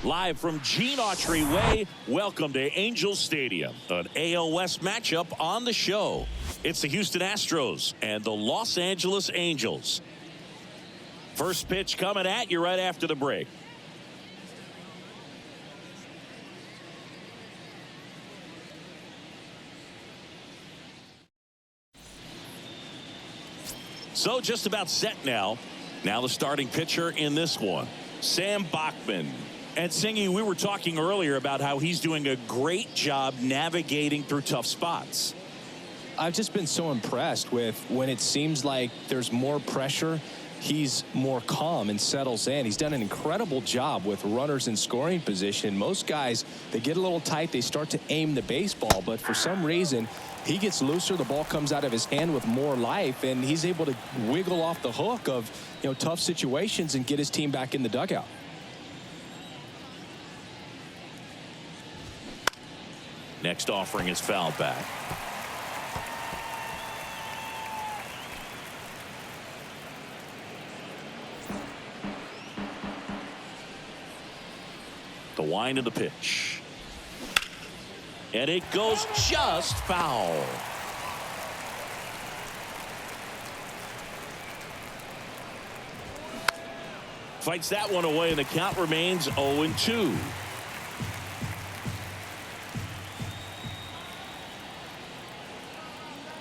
Live from Gene Autry Way, welcome to Angels Stadium, an AL West matchup on the show. It's the Houston Astros and the Los Angeles Angels. First pitch coming at you right after the break. So just about set now. Now the starting pitcher in this one, Sam Bachman. And Singy, we were talking earlier about how he's doing a great job navigating through tough spots. I've just been so impressed with when it seems like there's more pressure, he's more calm and settles in. He's done an incredible job with runners in scoring position. Most guys, they get a little tight, they start to aim the baseball, but for some reason, he gets looser, the ball comes out of his hand with more life, and he's able to wiggle off the hook of, tough situations and get his team back in the dugout. Next offering is fouled back. The wind of the pitch. And it goes just foul. Fights that one away, and the count remains 0-2.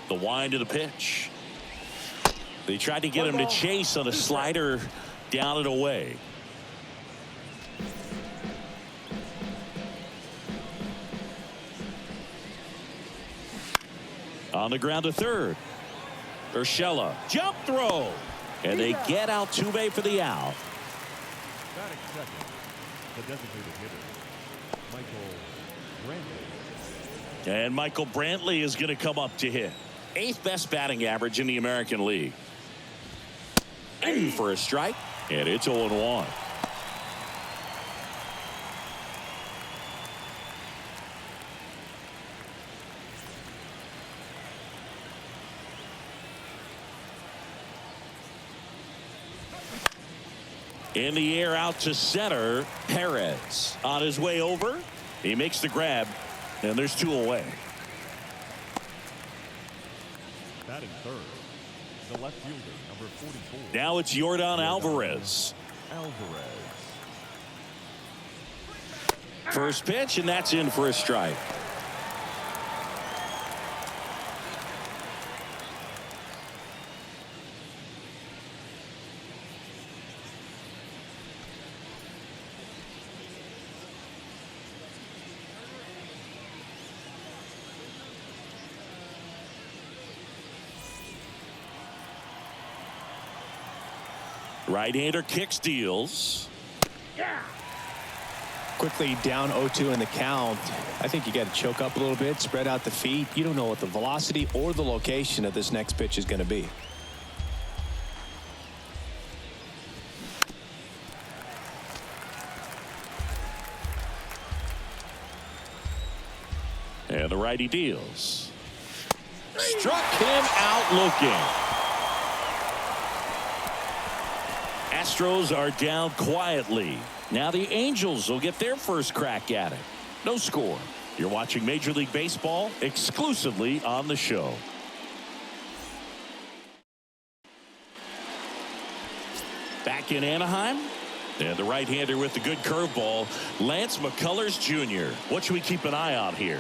The wind of the pitch. They tried to get him to chase on a slider down and away. On the ground to third. Urshela, jump throw. And they get Altuve for the out. Batting second, the designated hitter, Michael Brantley. And Michael Brantley is going to come up to hit. 8th best batting average in the American League. In for a strike, and it's 0-1. In the air out to center, Perez on his way over. He makes the grab, and there's 2 away. Batting third, the left fielder, number 44. Now it's Yordan Alvarez. First pitch, and that's in for a strike. Right-hander kicks, deals. Quickly down 0-2 in the count. I think you got to choke up a little bit, spread out the feet. You don't know what the velocity or the location of this next pitch is going to be. And the righty deals. Struck him out looking. Astros are down quietly. Now the Angels will get their first crack at it. No score. You're watching Major League Baseball exclusively on the show. Back in Anaheim. And the right-hander with the good curveball, Lance McCullers Jr. What should we keep an eye on here?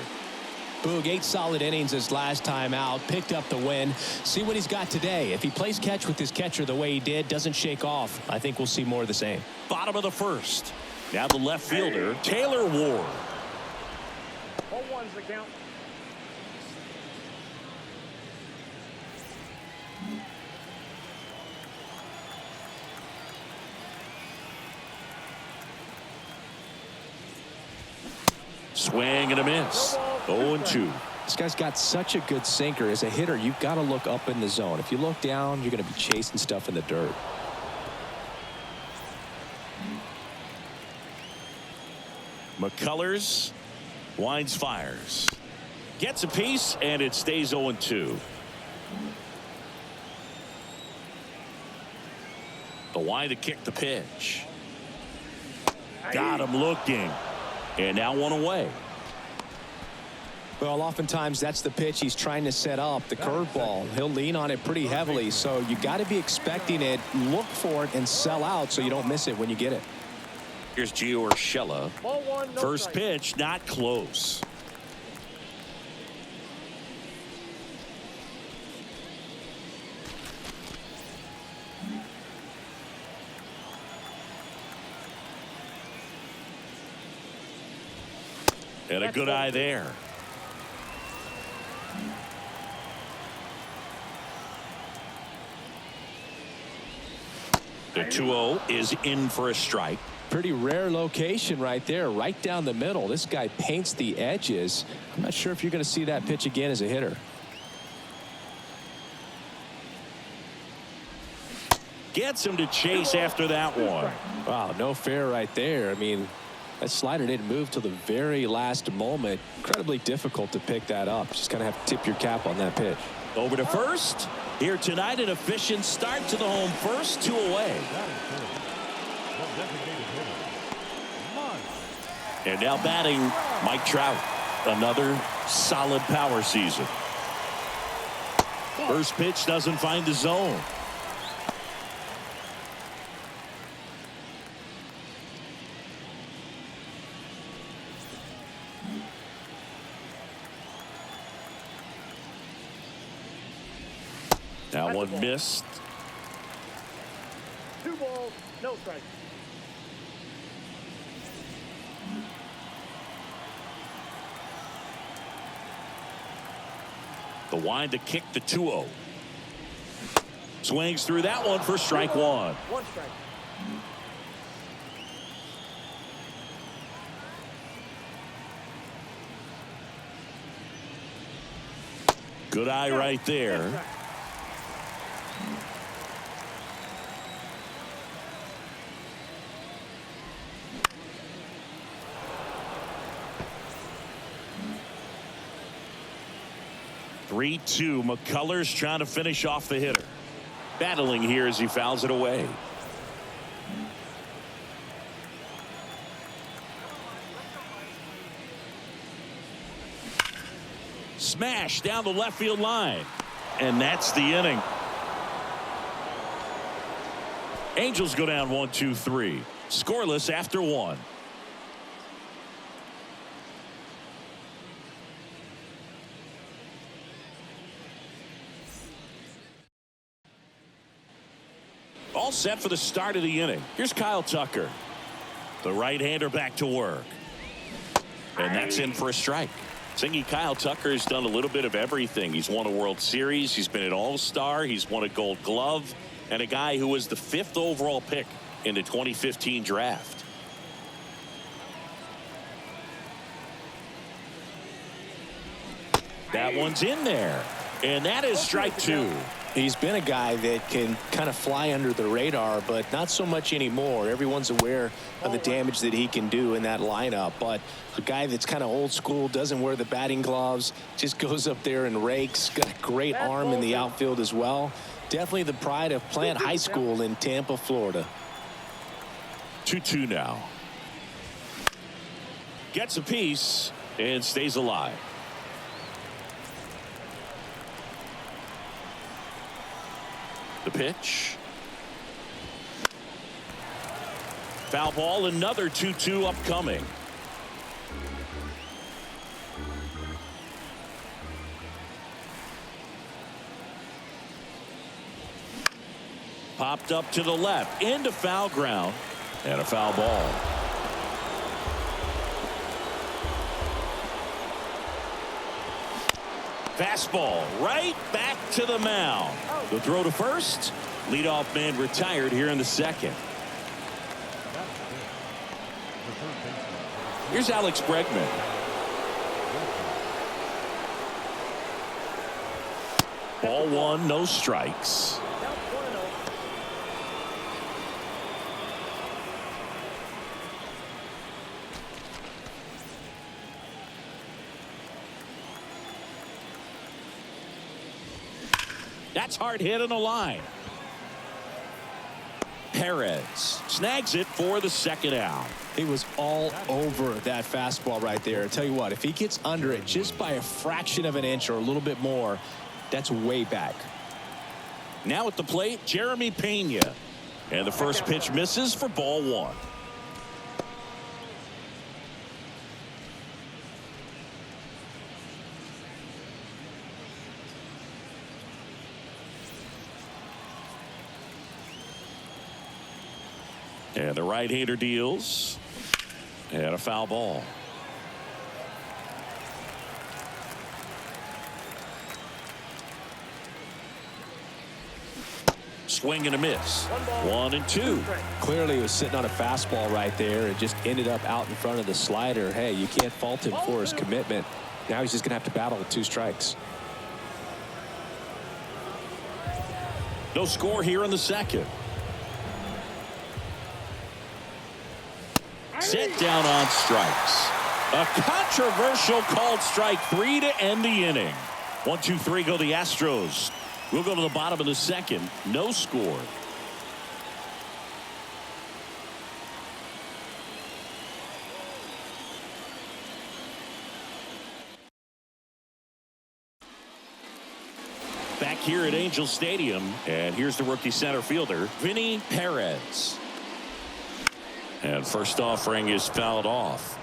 Boog, 8 solid innings his last time out, picked up the win. See what he's got today. If he plays catch with his catcher the way he did, doesn't shake off, I think we'll see more of the same. Bottom of the first. Now the left fielder, Taylor Ward. 0-1's the count. Swing and a miss. 0-2. This guy's got such a good sinker. As a hitter, you've got to look up in the zone. If you look down, you're going to be chasing stuff in the dirt. McCullers winds, fires, gets a piece, and it stays 0-2. The wind to kick the pitch. Got him looking. And now one away. Well, oftentimes that's the pitch he's trying to set up, the curveball. He'll lean on it pretty heavily, so you got to be expecting it, look for it, and sell out so you don't miss it when you get it. Here's Gio Urshela. First pitch, not close. And a good eye there. The 2-0 is in for a strike. Pretty rare location right there, right down the middle. This guy paints the edges. I'm not sure if you're going to see that pitch again as a hitter. Gets him to chase after that one. Wow, no fair right there. I mean, that slider didn't move till the very last moment. Incredibly difficult to pick that up. Just kind of have to tip your cap on that pitch. Over to first. Here tonight, an efficient start to the home first, 2 away. And now batting Mike Trout. Another solid power season. First pitch doesn't find the zone. Now one missed. 2 balls, no strikes. The wind to kick the 2-0. Swings through that one for strike one. 1 strike. Good eye right there. Three-two. McCullers trying to finish off the hitter. Battling here as he fouls it away. Smash down the left field line. And that's the inning. Angels go down 1-2-3. Scoreless after 1. All set for the start of the inning. Here's Kyle Tucker. The right-hander back to work. And that's in for a strike. Thinking Kyle Tucker has done a little bit of everything. He's won a World Series. He's been an All-Star. He's won a Gold Glove. And a guy who was the 5th overall pick in the 2015 draft. That one's in there. And that is strike 2. He's been a guy that can kind of fly under the radar, but not so much anymore. Everyone's aware of the damage that he can do in that lineup, but a guy that's kind of old school, doesn't wear the batting gloves, just goes up there and rakes. Got a great arm in the outfield as well. Definitely the pride of Plant High School in Tampa, Florida. 2-2 now. Gets a piece and stays alive. The pitch. Foul ball, another 2-2 upcoming. Popped up to the left, into foul ground, and a foul ball. Fastball right back to the mound. The throw to first. Leadoff man retired here in the second. Here's Alex Bregman. Ball 1, no strikes. That's hard hit on the line. Perez snags it for the second out. He was all over that fastball right there. I tell you what, if he gets under it just by a fraction of an inch or a little bit more, that's way back. Now at the plate, Jeremy Pena. And the first pitch misses for ball one. And the right-hander deals. And a foul ball. Swing and a miss. 1-2. Clearly he was sitting on a fastball right there and just ended up out in front of the slider. Hey, you can't fault him for his commitment. Now he's just going to have to battle with 2 strikes. No score here in the second. Set down on strikes. A controversial called strike 3 to end the inning. 1-2-3 go the Astros. We'll go to the bottom of the second. No score. Back here at Angel Stadium, and here's the rookie center fielder, Vinny Perez. And first offering is fouled off.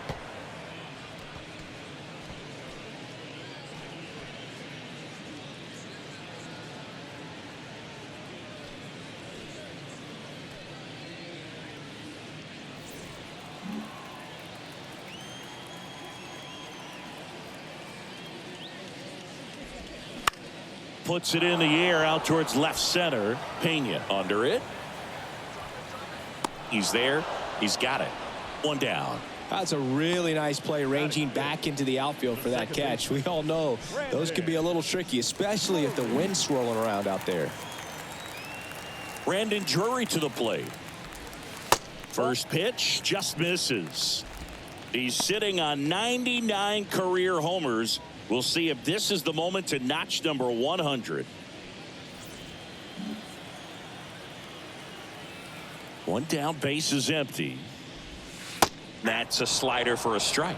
Puts it in the air out towards left center. Pena under it. He's there. He's got it. One down. That's a really nice play, ranging back into the outfield for that catch. We all know those can be a little tricky, especially if the wind's swirling around out there. Brandon Drury to the plate. First pitch just misses. He's sitting on 99 career homers. We'll see if this is the moment to notch number 100. One down, base is empty. That's a slider for a strike.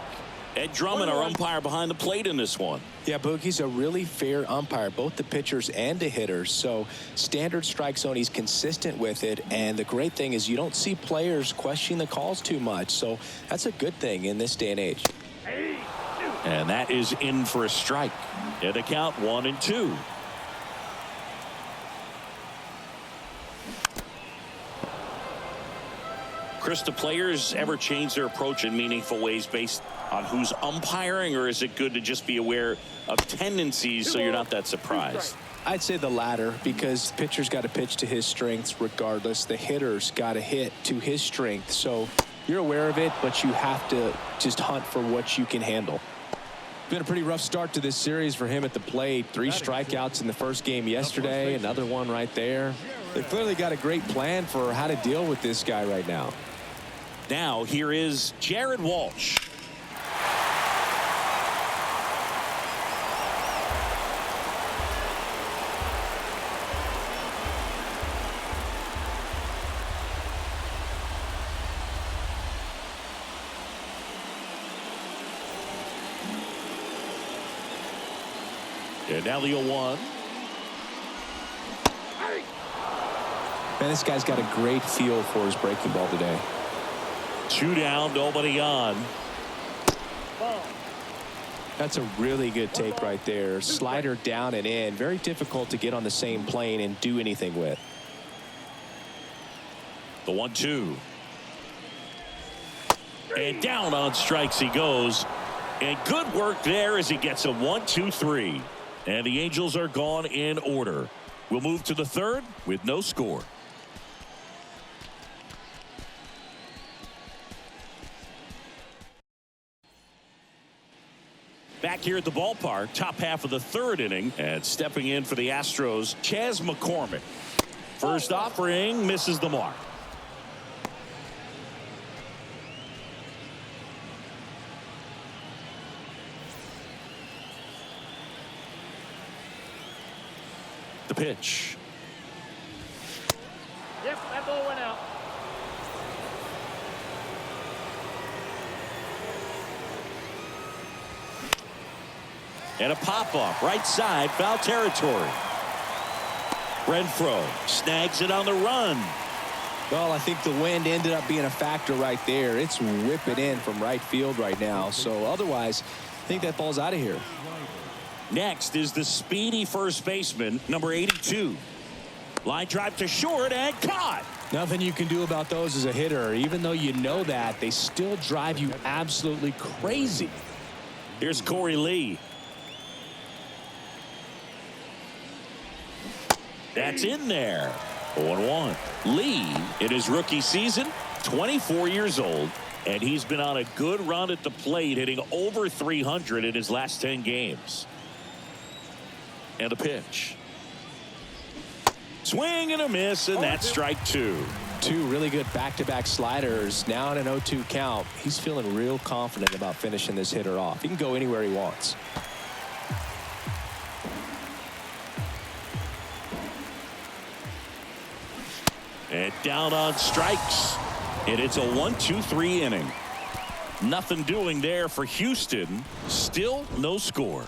Ed Drummond, our umpire behind the plate in this one. Yeah, Boogie's a really fair umpire, both the pitchers and the hitters. So standard strike zone, he's consistent with it. And the great thing is you don't see players questioning the calls too much. So that's a good thing in this day and age. And that is in for a strike. And the count 1-2. Chris, do players ever change their approach in meaningful ways based on who's umpiring, or is it good to just be aware of tendencies so you're not that surprised? I'd say the latter, because pitcher's got to pitch to his strengths regardless. The hitter's got to hit to his strength. So you're aware of it, but you have to just hunt for what you can handle. Been a pretty rough start to this series for him at the plate. 3 strikeouts in the first game yesterday, another one right there. They've clearly got a great plan for how to deal with this guy right now. Now here is Jared Walsh. And now the 0-1. Man, this guy's got a great feel for his breaking ball today. 2 down, nobody on. That's a really good take right there. Slider down and in. Very difficult to get on the same plane and do anything with. The 1-2. And down on strikes he goes. And good work there as he gets a 1-2-3. And the Angels are gone in order. We'll move to the third with no score. Back here at the ballpark, top half of the third inning, and stepping in for the Astros, Chas McCormick. First offering misses the mark. The pitch. Yep, that ball went out. And a pop-up right side, foul territory. Renfroe snags it on the run. Well, I think the wind ended up being a factor right there. It's whipping in from right field right now. So otherwise, I think that ball's out of here. Next is the speedy first baseman, number 82. Line drive to short and caught. Nothing you can do about those as a hitter. Even though you know that, they still drive you absolutely crazy. Here's Corey Lee. That's in there. 0-1. Lee, in his rookie season, 24 years old, and he's been on a good run at the plate, hitting over 300 in his last 10 games. And a pitch. Swing and a miss, and that's strike two. Two really good back-to-back sliders. Now in an 0-2 count. He's feeling real confident about finishing this hitter off. He can go anywhere he wants. And down on strikes. And it's a 1-2-3 inning. Nothing doing there for Houston. Still no score.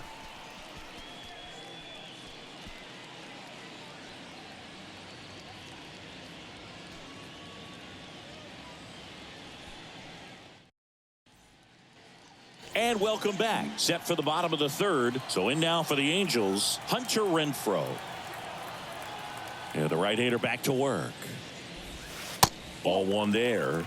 And welcome back. Set for the bottom of the third. So in now for the Angels, Hunter Renfroe. And the right-hander back to work. Ball one there.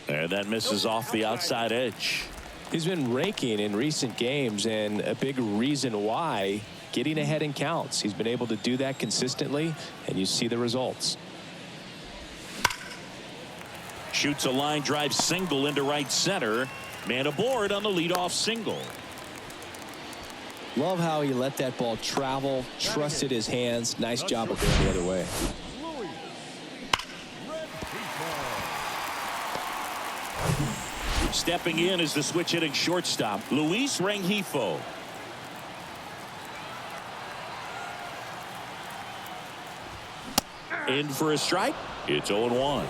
And that misses off the outside edge. He's been raking in recent games, and a big reason why, getting ahead in counts. He's been able to do that consistently, and you see the results. Shoots a line drive single into right center. Man aboard on the leadoff single. Love how he let that ball travel, trusted his hands. Nice job of going the other way. Stepping in is the switch hitting shortstop, Luis Rengifo. In for a strike. It's 0-1.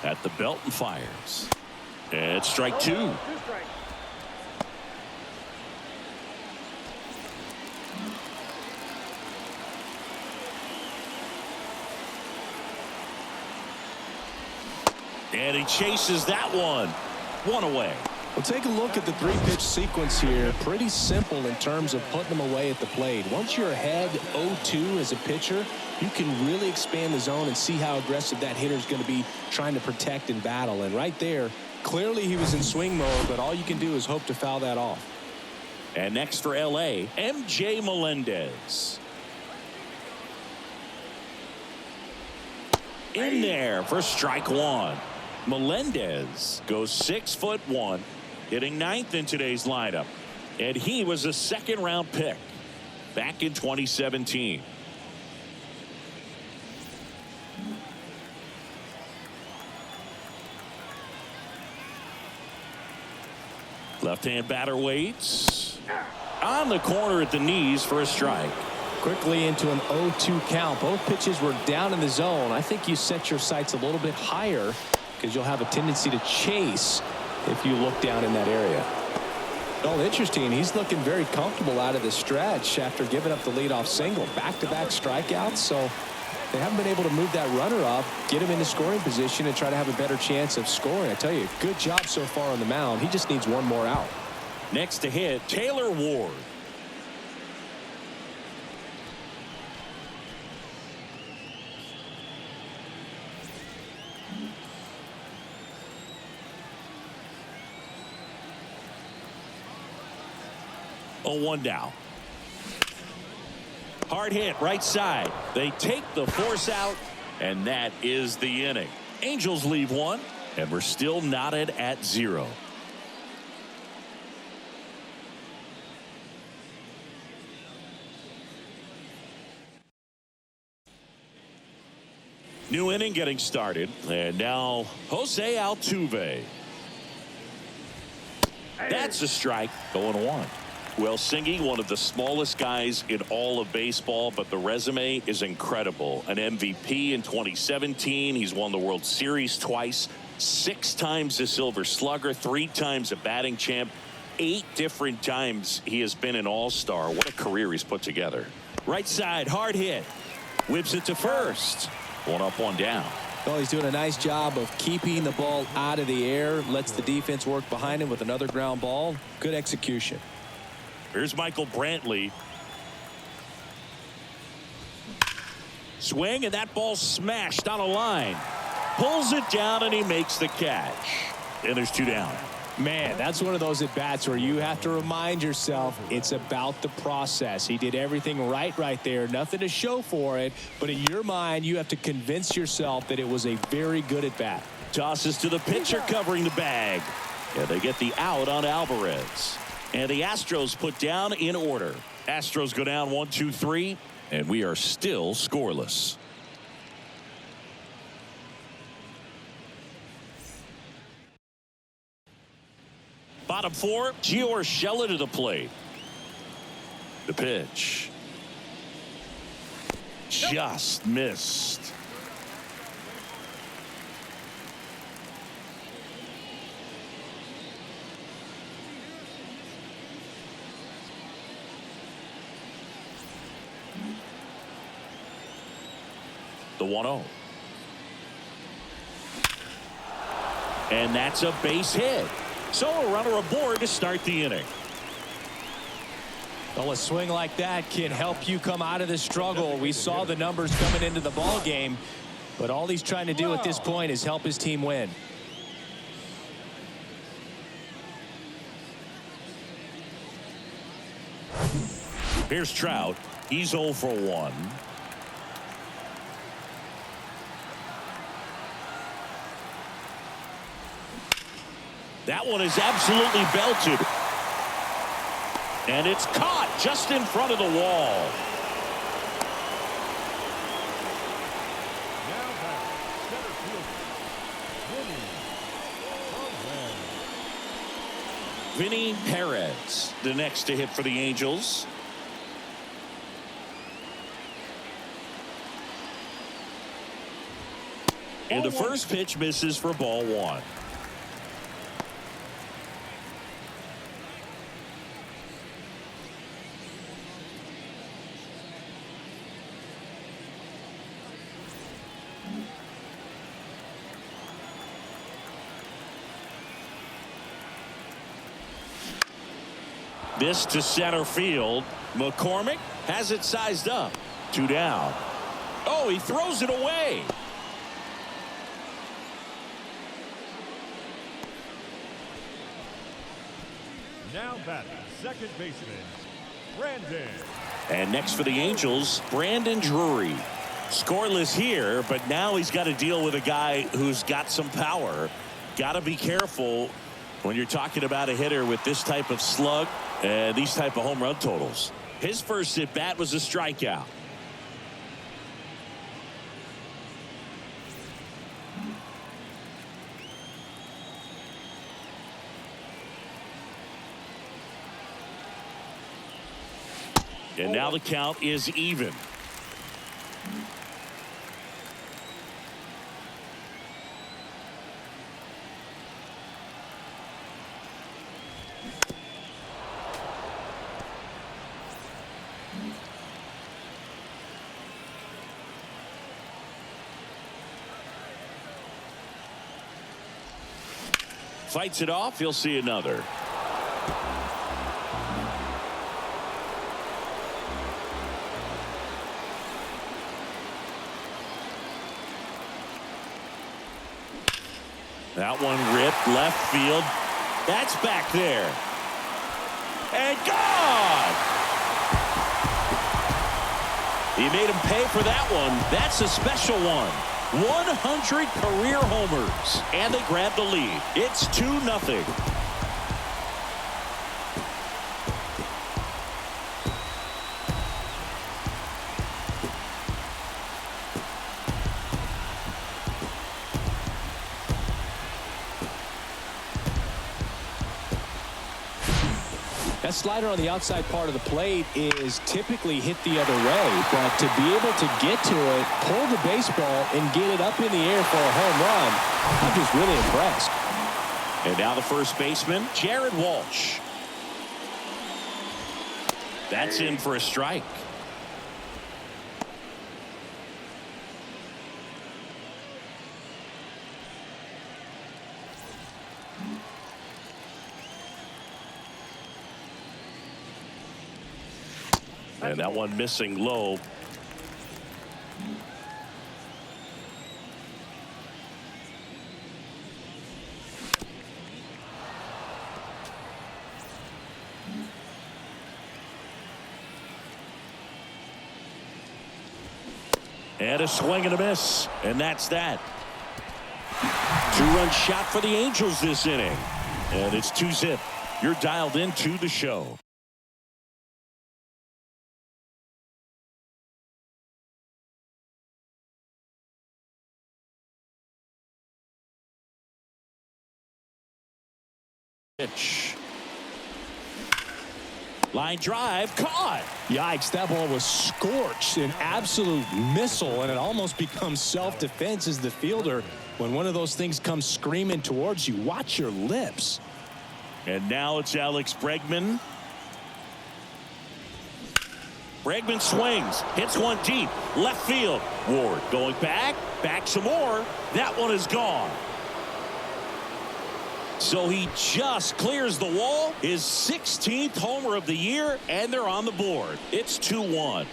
At the belt and fires. And strike two. And he chases that one. One away. Well, take a look at the three-pitch sequence here. Pretty simple in terms of putting them away at the plate. Once you're ahead 0-2 as a pitcher, you can really expand the zone and see how aggressive that hitter is going to be trying to protect and battle. And right there, clearly he was in swing mode, but all you can do is hope to foul that off. And next for L.A., M.J. Melendez. In there for strike one. Melendez goes 6'1", hitting ninth in today's lineup. And he was a second-round pick back in 2017. Left-hand batter waits. On the corner at the knees for a strike. Quickly into an 0-2 count. Both pitches were down in the zone. I think you set your sights a little bit higher because you'll have a tendency to chase if you look down in that area. Well, interesting. He's looking very comfortable out of the stretch after giving up the leadoff single. Back-to-back strikeouts, so they haven't been able to move that runner up, get him into scoring position, and try to have a better chance of scoring. I tell you, good job so far on the mound. He just needs one more out. Next to hit, Taylor Ward. Oh, 1 down. Hard hit right side. They take the force out, and that is the inning. Angels leave one, and we're still knotted at 0. New inning getting started. And now Jose Altuve. That's a strike. 0-1. Well, Singy, one of the smallest guys in all of baseball, but the resume is incredible. An MVP in 2017. He's won the World Series twice, 6 times a Silver Slugger, 3 times a batting champ, 8 different times he has been an all-star. What a career he's put together. Right side, hard hit. Whips it to first. 1 up, 1 down. Well, he's doing a nice job of keeping the ball out of the air, lets the defense work behind him with another ground ball. Good execution. Here's Michael Brantley. Swing, and that ball smashed on a line. Pulls it down, and he makes the catch. And there's 2 down. Man, that's one of those at-bats where you have to remind yourself it's about the process. He did everything right there. Nothing to show for it. But in your mind, you have to convince yourself that it was a very good at-bat. Tosses to the pitcher covering the bag. Yeah, they get the out on Alvarez. And the Astros put down in order. Astros go down 1-2-3, and we are still scoreless. Bottom 4, Gio Urshela to the plate. The pitch. Just missed. The 1-0. And that's a base hit. So a runner aboard to start the inning. Well, a swing like that can help you come out of the struggle. We saw the numbers coming into the ball game, but all he's trying to do at this point is help his team win. Here's Trout. He's 0 for 1. That one is absolutely belted. And it's caught just in front of the wall. Now back, center fielder, Vinny Perez, the next to hit for the Angels. And the first pitch misses for ball 1. This to center field. McCormick has it sized up. 2 down. Oh, he throws it away. now batting, second baseman, Brandon. And next for the Angels, Brandon Drury. Scoreless here, but now he's got to deal with a guy who's got some power. Got to be careful when you're talking about a hitter with this type of slug and these type of home run totals. His first at bat was a strikeout. And now the count is even. Fights it off. He'll see another. That one ripped left field. That's back there. And gone! He made him pay for that one. That's a special one. 100 career homers. And they grab the lead. It's 2-0. That slider on the outside part of the plate is typically hit the other way, but to be able to get to it, pull the baseball, and get it up in the air for a home run, I'm just really impressed. And now the first baseman, Jared Walsh. That's in for a strike. And that one missing low. And a swing and a miss. And that's that. 2-run shot for the Angels this inning. And it's 2-zip. You're dialed into the show. Pitch. Line drive caught. Yikes, that ball was scorched, an absolute missile, and it almost becomes self-defense as the fielder. When one of those things comes screaming towards you, watch your lips. And now it's Alex Bregman. Bregman swings, hits one deep, left field. Ward going back some more. That one is gone. So he just clears the wall, his 16th homer of the year, and they're on the board. It's 2-1.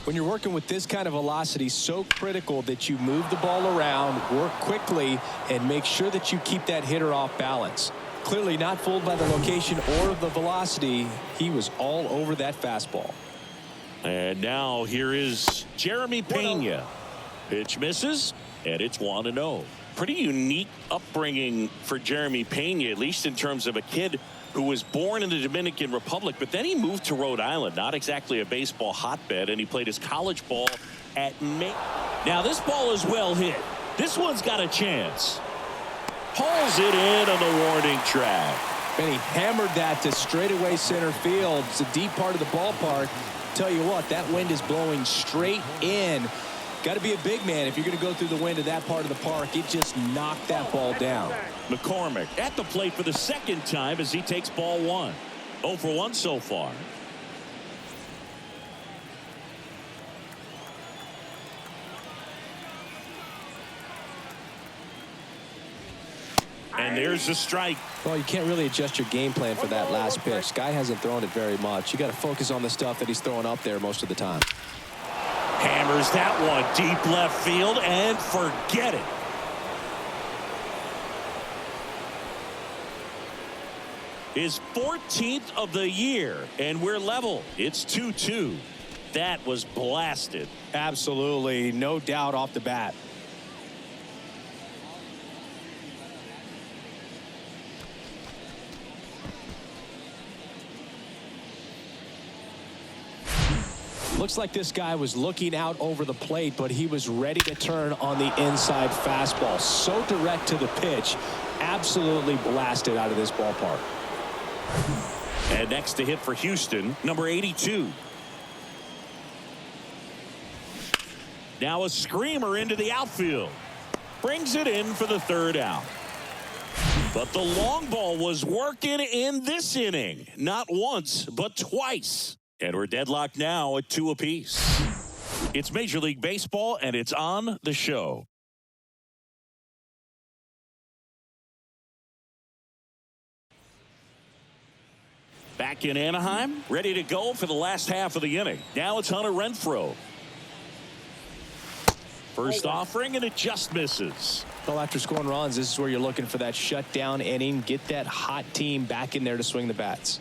When you're working with this kind of velocity, so critical that you move the ball around, work quickly, and make sure that you keep that hitter off balance. Clearly not fooled by the location or the velocity. He was all over that fastball. And now here is Jeremy Pena. Pitch misses, and it's 1-0. Pretty unique upbringing for Jeremy Pena, at least in terms of a kid who was born in the Dominican Republic, but then he moved to Rhode Island, not exactly a baseball hotbed, and he played his college ball at Maine. Now this ball is well hit. This one's got a chance. Pulls it in on the warning track. And he hammered that to straightaway center field. It's a deep part of the ballpark. Tell you what, that wind is blowing straight in. Got to be a big man if you're going to go through the wind of that part of the park. It just knocked that ball down. McCormick at the plate for the second time as he takes ball one. 0 for 1 so far. And there's a strike. Well, you can't really adjust your game plan for that last pitch. Guy hasn't thrown it very much. You got to focus on the stuff that he's throwing up there most of the time. Hammers that one deep left field and forget it. His 14th of the year, and we're level. It's 2-2. That was blasted. Absolutely, no doubt off the bat. Looks like this guy was looking out over the plate, but he was ready to turn on the inside fastball. So direct to the pitch. Absolutely blasted out of this ballpark. And next to hit for Houston, number 82. Now a screamer into the outfield. Brings it in for the third out. But the long ball was working in this inning. Not once, but twice. And we're deadlocked now at 2 apiece. It's Major League Baseball, and it's on the show. Back in Anaheim, ready to go for the last half of the inning. Now it's Hunter Renfroe. First offering, and it just misses. Well, after scoring runs, this is where you're looking for that shutdown inning. Get that hot team back in there to swing the bats.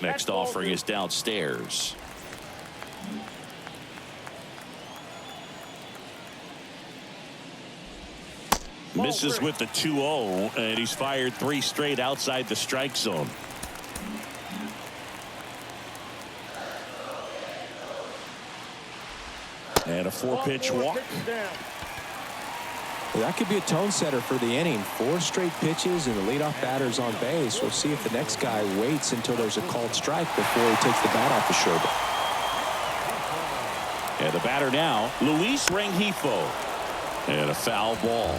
Next offering is downstairs. Misses with the 2-0, and he's fired 3 straight outside the strike zone. And a 4-pitch walk. That could be a tone setter for the inning. 4 straight pitches and the leadoff batter's on base. We'll see if the next guy waits until there's a called strike before he takes the bat off the shoulder. And the batter now, Luis Rengifo. And a foul ball.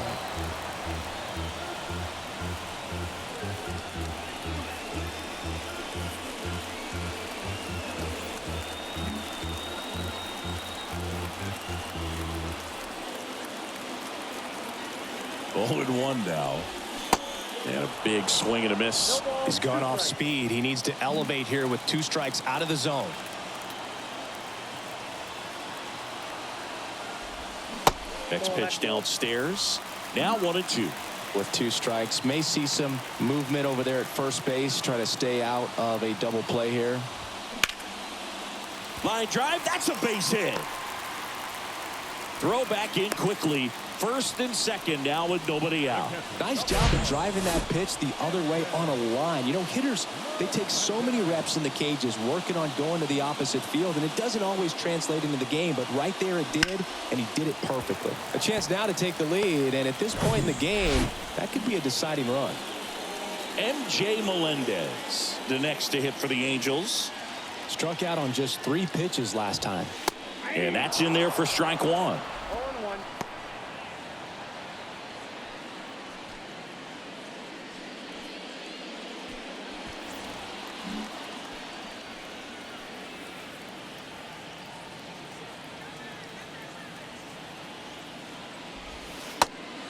Oh, and 1 now. And a big swing and a miss. He's gone off speed. He needs to elevate here with 2 strikes out of the zone. Next pitch downstairs. Now 1-2. With 2 strikes, may see some movement over there at first base. Try to stay out of a double play here. Line drive. That's a base hit. Throw back in quickly. First and second now with nobody out. Nice job of driving that pitch the other way on a line. You know, hitters, they take so many reps in the cages working on going to the opposite field, and it doesn't always translate into the game, but right there it did, and he did it perfectly. A chance now to take the lead, and at this point in the game, that could be a deciding run. MJ Melendez, the next to hit for the Angels. Struck out on just 3 pitches last time. And that's in there for strike 1.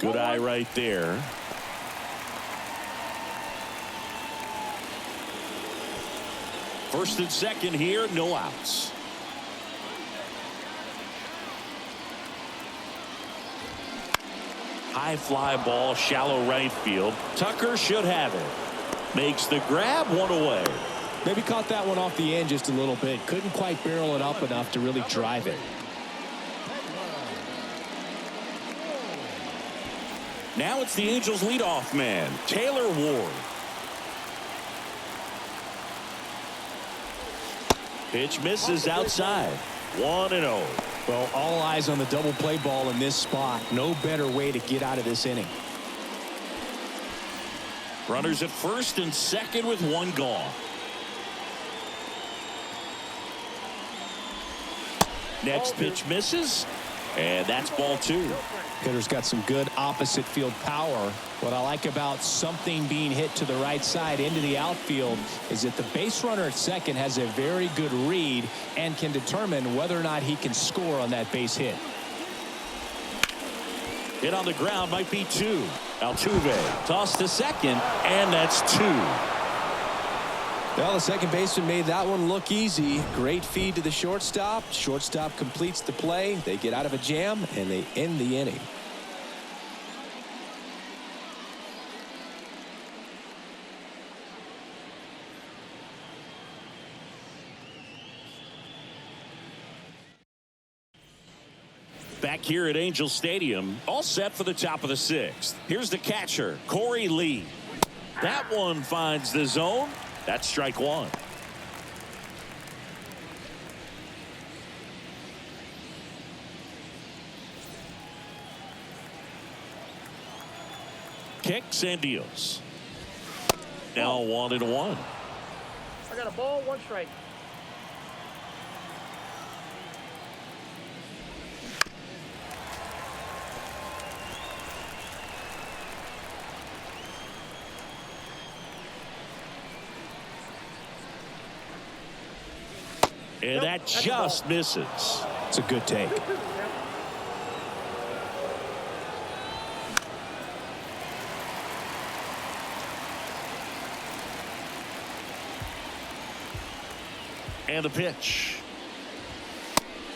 Good eye right there. First and second here, no outs. High fly ball, shallow right field. Tucker should have it. Makes the grab, 1 away. Maybe caught that one off the end just a little bit. Couldn't quite barrel it up enough to really drive it. Now it's the Angels leadoff man, Taylor Ward. Pitch misses outside. 1-0. Well, all eyes on the double play ball in this spot. No better way to get out of this inning. Runners at first and second with 1 gone. Next pitch misses, and that's ball 2. Hitter's got some good opposite field power. What I like about something being hit to the right side into the outfield is that the base runner at second has a very good read and can determine whether or not he can score on that base hit. Hit on the ground might be 2. Altuve tossed to second, and that's 2. Well, the second baseman made that one look easy. Great feed to the shortstop. Shortstop completes the play. They get out of a jam, and they end the inning. Back here at Angel Stadium, all set for the top of the 6th. Here's the catcher, Corey Lee. That one finds the zone. That's strike 1. Kicks and deals. Now 1-1. I got a ball, 1 strike. And that just misses. It's a good take. And the pitch.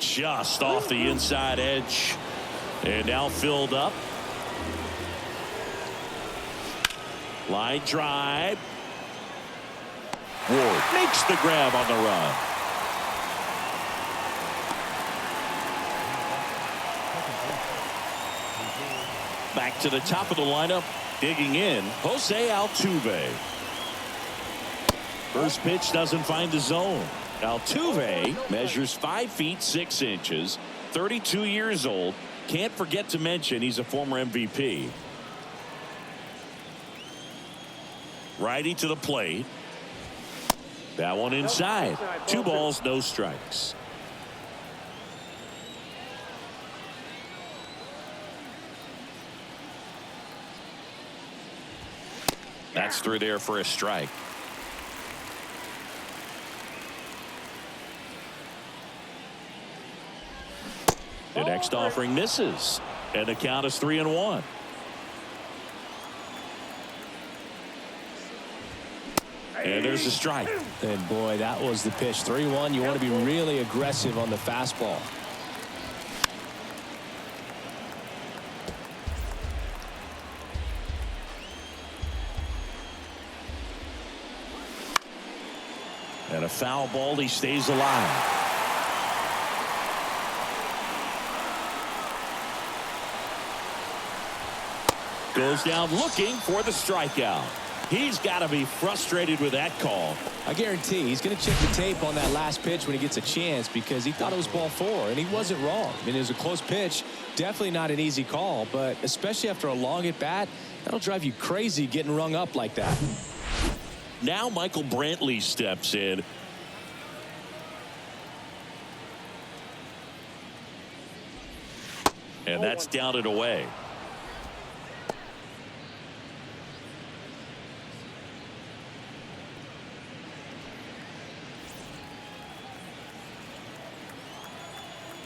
Just off the inside edge. And now filled up. Line drive. Ward makes the grab on the run. Back to the top of the lineup, digging in, Jose Altuve. First pitch doesn't find the zone. Altuve measures 5 feet 6 inches, 32 years old. Can't forget to mention he's a former MVP. Righty to the plate. That one inside. 2 balls, no strikes. That's through there for a strike. The next offering misses, and the count is 3-1. And there's a strike. And boy, that was the pitch. 3-1. You want to be really aggressive on the fastball. And a foul ball, he stays alive. Goes down looking for the strikeout. He's got to be frustrated with that call. I guarantee he's going to check the tape on that last pitch when he gets a chance, because he thought it was ball 4, and he wasn't wrong. I mean, it was a close pitch. Definitely not an easy call, but especially after a long at bat, that'll drive you crazy getting rung up like that. Now Michael Brantley steps in. And that's down and away.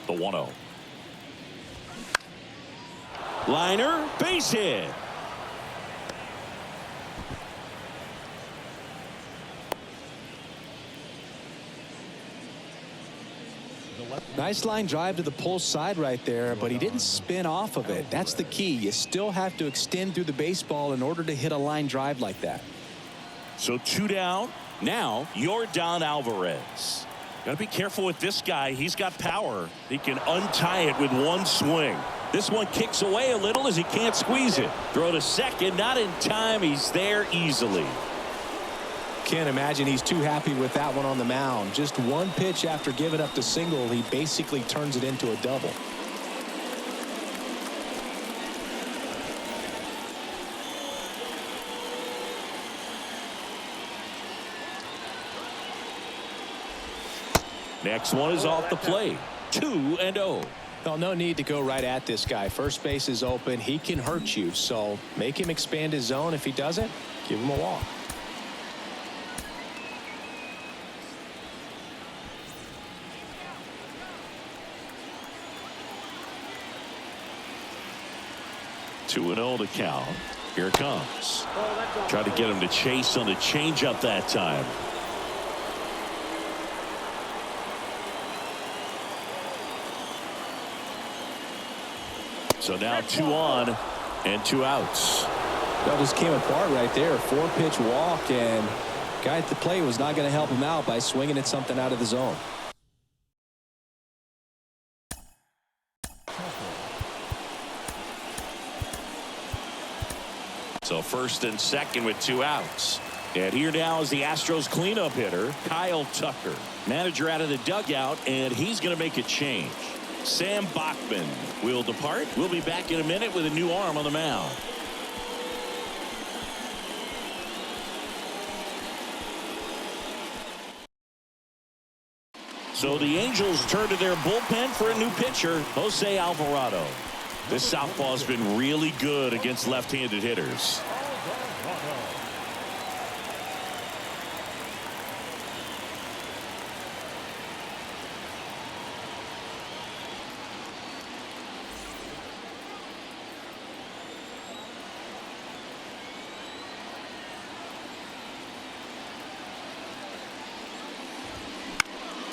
The 1-0. Liner, base hit. Nice line drive to the pull side right there, but he didn't spin off of it. That's the key. You still have to extend through the baseball in order to hit a line drive like that. So 2 down. Now Yordan Alvarez. Got to be careful with this guy. He's got power. He can untie it with one swing. This one kicks away a little as he can't squeeze it. Throw to second, not in time. He's there easily. Can't imagine he's too happy with that one on the mound. Just one pitch after giving up the single, he basically turns it into a double. Next one is off the plate. 2-0. Well, no need to go right at this guy. First base is open. He can hurt you, so make him expand his zone. If he doesn't, give him a walk. Two and 0 to count. Here it comes. Try to get him to chase on the changeup that time. So now 2 on and 2 outs. That just came apart right there. 4-pitch walk, and guy at the plate was not going to help him out by swinging at something out of the zone. So first and second with 2 outs. And here now is the Astros cleanup hitter, Kyle Tucker. Manager out of the dugout, and he's going to make a change. Sam Bachman will depart. We'll be back in a minute with a new arm on the mound. So the Angels turn to their bullpen for a new pitcher, Jose Alvarado. This southpaw's been really good against left-handed hitters.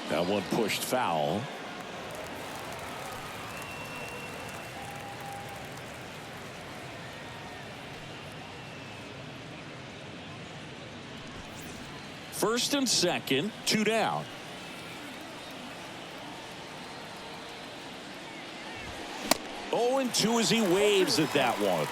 That one pushed foul. First and second, 2 down. Oh, and 2 as he waves at that one.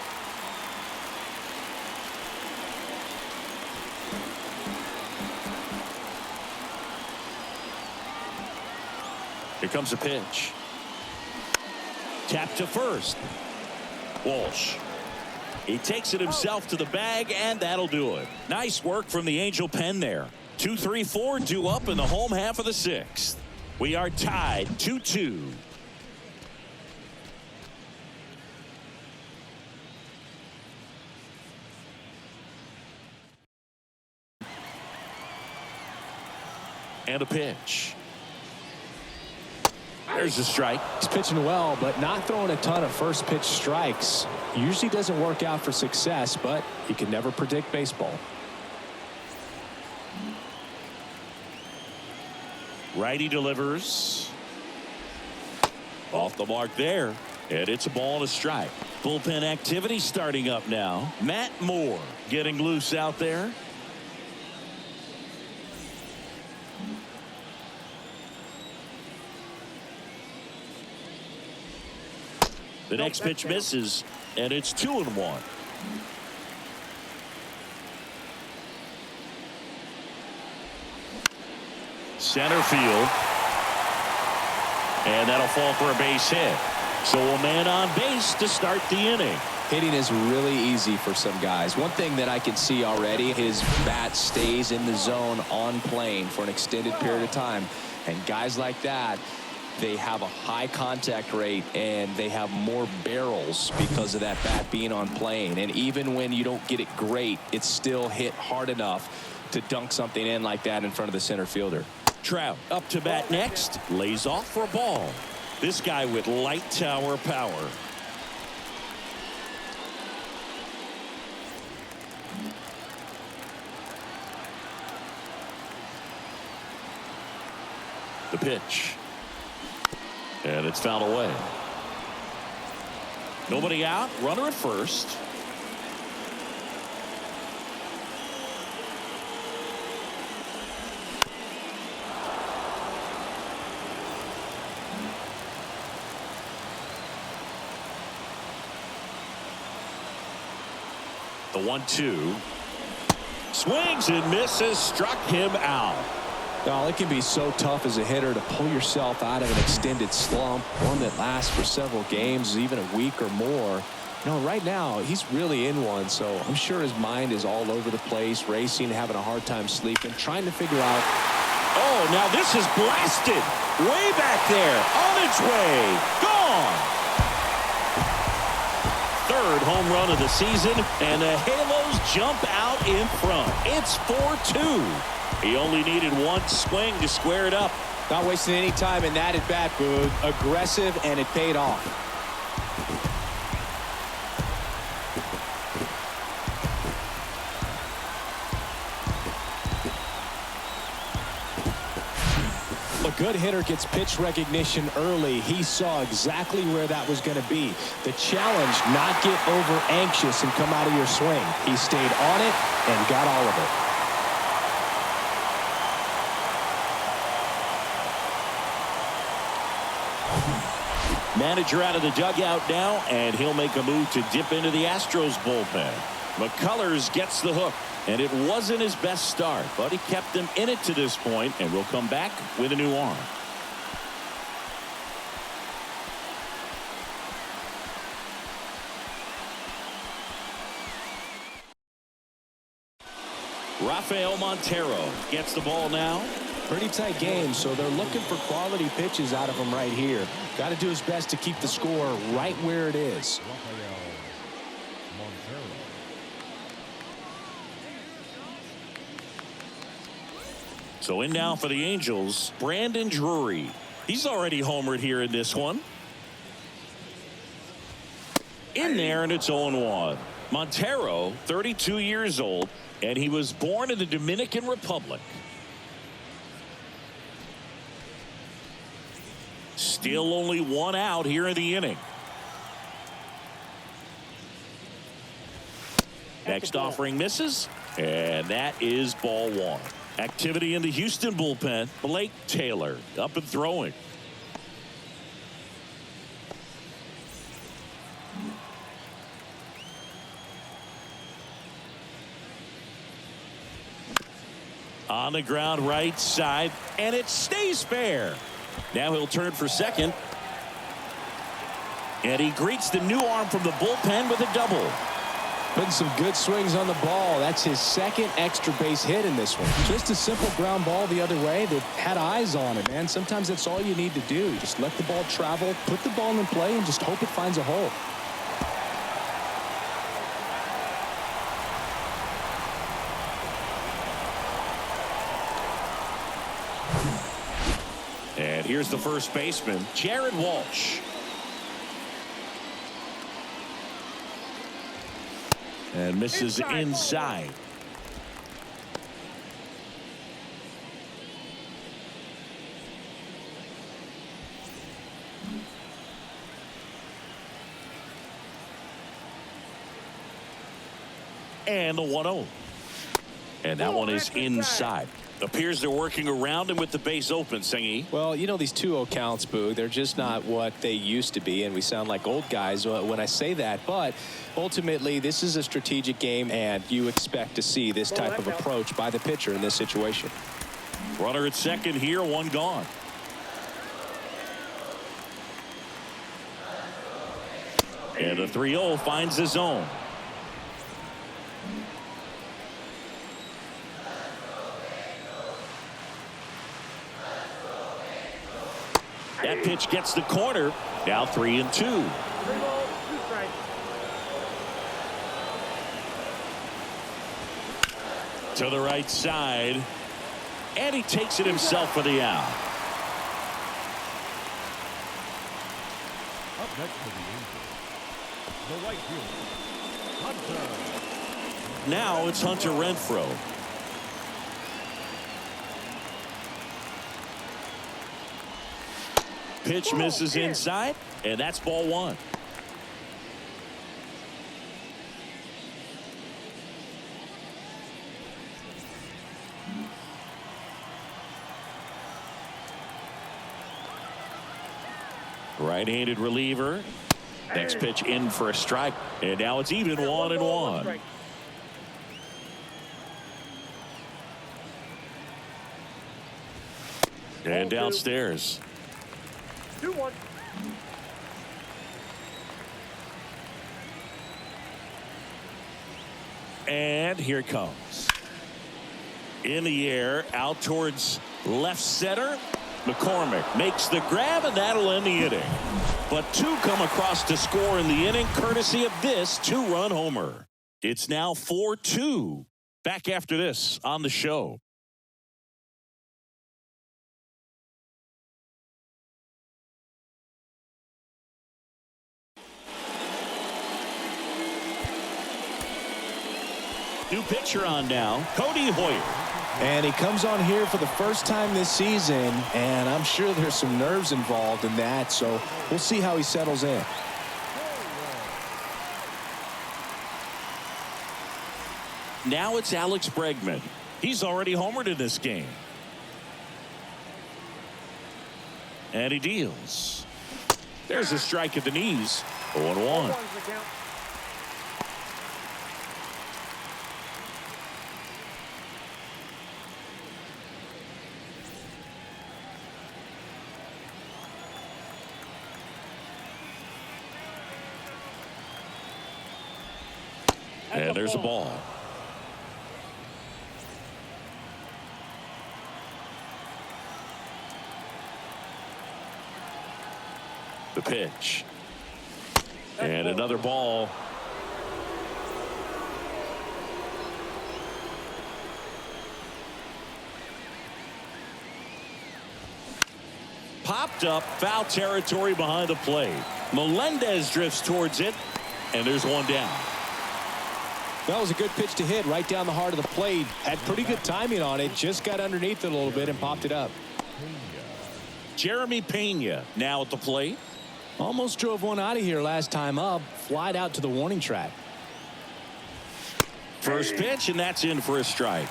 Here comes a pitch. Tap to first. Walsh. He takes it himself to the bag, and that'll do it. Nice work from the Angel pen there. 2-3-4 due up in the home half of the 6th. We are tied 2-2. And a pitch. There's a strike. He's pitching well, but not throwing a ton of first pitch strikes. Usually doesn't work out for success, but you can never predict baseball. Righty delivers. Off the mark there. And it's a ball and a strike. Bullpen activity starting up now. Matt Moore getting loose out there. The next pitch misses, and it's 2-1. Center field. And that'll fall for a base hit. So a man on base to start the inning. Hitting is really easy for some guys. One thing that I can see already, his bat stays in the zone on plane for an extended period of time. And guys like that, they have a high contact rate and they have more barrels because of that bat being on plane. And even when you don't get it great, it's still hit hard enough to dunk something in like that in front of the center fielder. Trout up to bat next, lays off for a ball. This guy with light tower power. The pitch. And it's fouled away. Nobody out. Runner at first. The 1-2. Swings and misses. Struck him out. Well, it can be so tough as a hitter to pull yourself out of an extended slump, one that lasts for several games, even a week or more. You know, right now, he's really in one, so I'm sure his mind is all over the place, racing, having a hard time sleeping, trying to figure out. Oh, now this is blasted. Way back there. On its way. Gone. Third home run of the season, and the Halos jump out in front. It's 4-2. He only needed one swing to square it up. Not wasting any time in that at bat, Boog. Aggressive, and it paid off. A good hitter gets pitch recognition early. He saw exactly where that was going to be. The challenge, not get over anxious and come out of your swing. He stayed on it and got all of it. Manager out of the dugout now, and he'll make a move to dip into the Astros bullpen. McCullers gets the hook, and it wasn't his best start, but he kept them in it to this point, and will come back with a new arm. Rafael Montero gets the ball now. Pretty tight game, so they're looking for quality pitches out of him right here. Got to do his best to keep the score right where it is. So in now for the Angels, Brandon Drury. He's already homered here in this one. In there, and it's 0-1. Montero, 32 years old, and he was born in the Dominican Republic. Still only one out here in the inning. Next offering misses, and that is ball one. Activity in the Houston bullpen. Blake Taylor up and throwing. On the ground right side, and it stays fair. Now he'll turn for second. And he greets the new arm from the bullpen with a double. Putting some good swings on the ball. That's his second extra base hit in this one. Just a simple ground ball the other way that had eyes on it, man. Sometimes that's all you need to do. Just let the ball travel, put the ball in play, and just hope it finds a hole. And here's the first baseman, Jared Walsh. And misses inside. And the 1-0. And that one is inside. Appears they're working around him with the base open, Singy. Well, you know, these 2-0 counts, Boo, they're just not what they used to be, and we sound like old guys when I say that. But ultimately, this is a strategic game, and you expect to see this type of approach by the pitcher in this situation. Runner at second here, one gone. And the 3-0 finds the zone. That pitch gets the corner. Now 3-2. 3 balls, 2 strikes. To the right side. And he takes it himself for the out. Up next for the Angels, the right fielder, Hunter. Now it's Hunter Renfroe. Pitch misses inside, and that's ball 1. Right-handed reliever. Next pitch in for a strike, and now it's even 1-1. And downstairs. 2-1. And here it comes. In the air, out towards left center. McCormick makes the grab, and that'll end the inning. But 2 come across to score in the inning, courtesy of this 2-run homer. It's now 4-2. Back after this on the show. New pitcher on now, Cody Hoyer. And he comes on here for the first time this season, and I'm sure there's some nerves involved in that, so we'll see how he settles in. Now it's Alex Bregman. He's already homered in this game. And he deals. There's a strike at the knees. 0-1. And there's a ball. The pitch. And another ball. Popped up, foul territory behind the plate. Melendez drifts towards it, and there's one down. That was a good pitch to hit right down the heart of the plate. Had pretty good timing on it. Just got underneath it a little bit and popped it up. Jeremy Pena now at the plate. Almost drove one out of here last time up. Flied out to the warning track. First pitch, and that's in for a strike.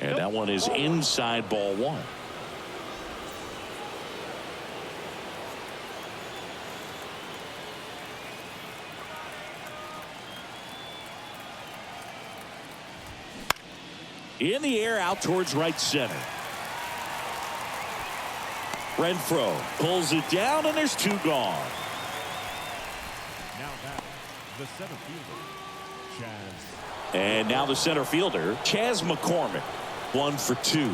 And that one is inside ball one. In the air, out towards right center. Renfroe pulls it down, and there's two gone. Now back, the center fielder, Chaz. And now the center fielder, Chaz McCormick, 1 for 2.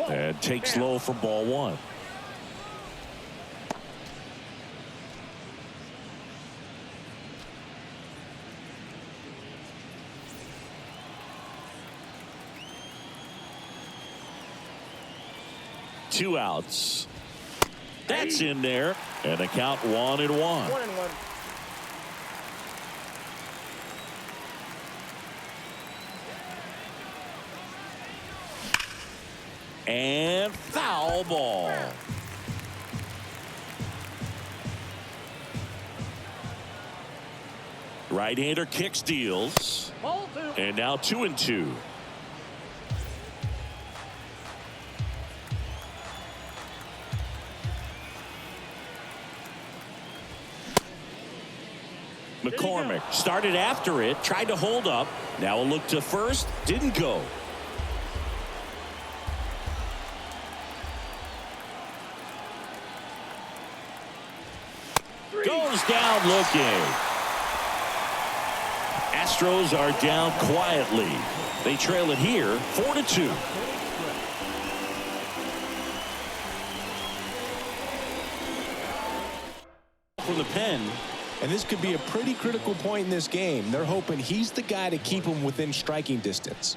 And takes low for ball one. Two outs. That's in there. And the count 1-1. 1-1. And foul ball. Right-hander kicks, deals. Ball 2. And now 2-2. McCormick started after it, tried to hold up. Now a look to first, didn't go. Goes down looking. Astros are down quietly. They trail it here 4-2. From the pen. And this could be a pretty critical point in this game. They're hoping he's the guy to keep them within striking distance.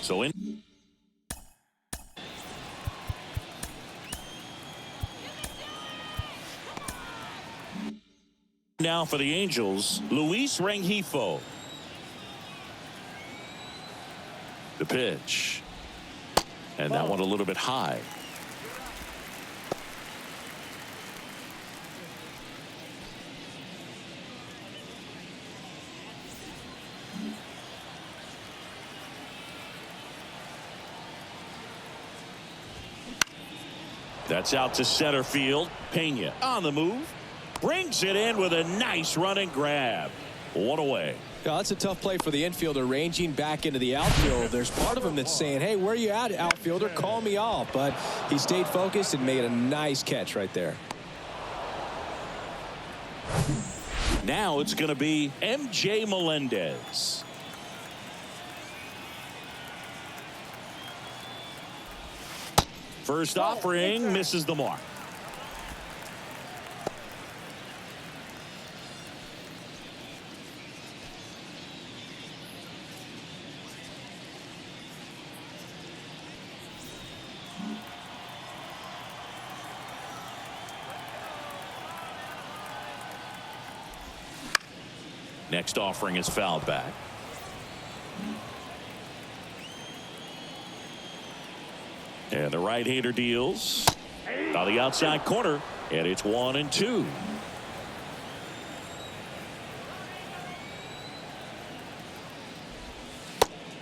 So in. Now for the Angels, Luis Rengifo. The pitch. And that one a little bit high. That's out to center field. Pena on the move. Brings it in with a nice running grab. One away. Yeah, that's a tough play for the infielder, ranging back into the outfield. There's part of him that's saying, hey, where are you at, outfielder? Call me off. But he stayed focused and made a nice catch right there. Now it's going to be MJ Melendez. First offering misses the mark. Next offering is fouled back. And the right-hander deals on the outside corner, and it's 1-2.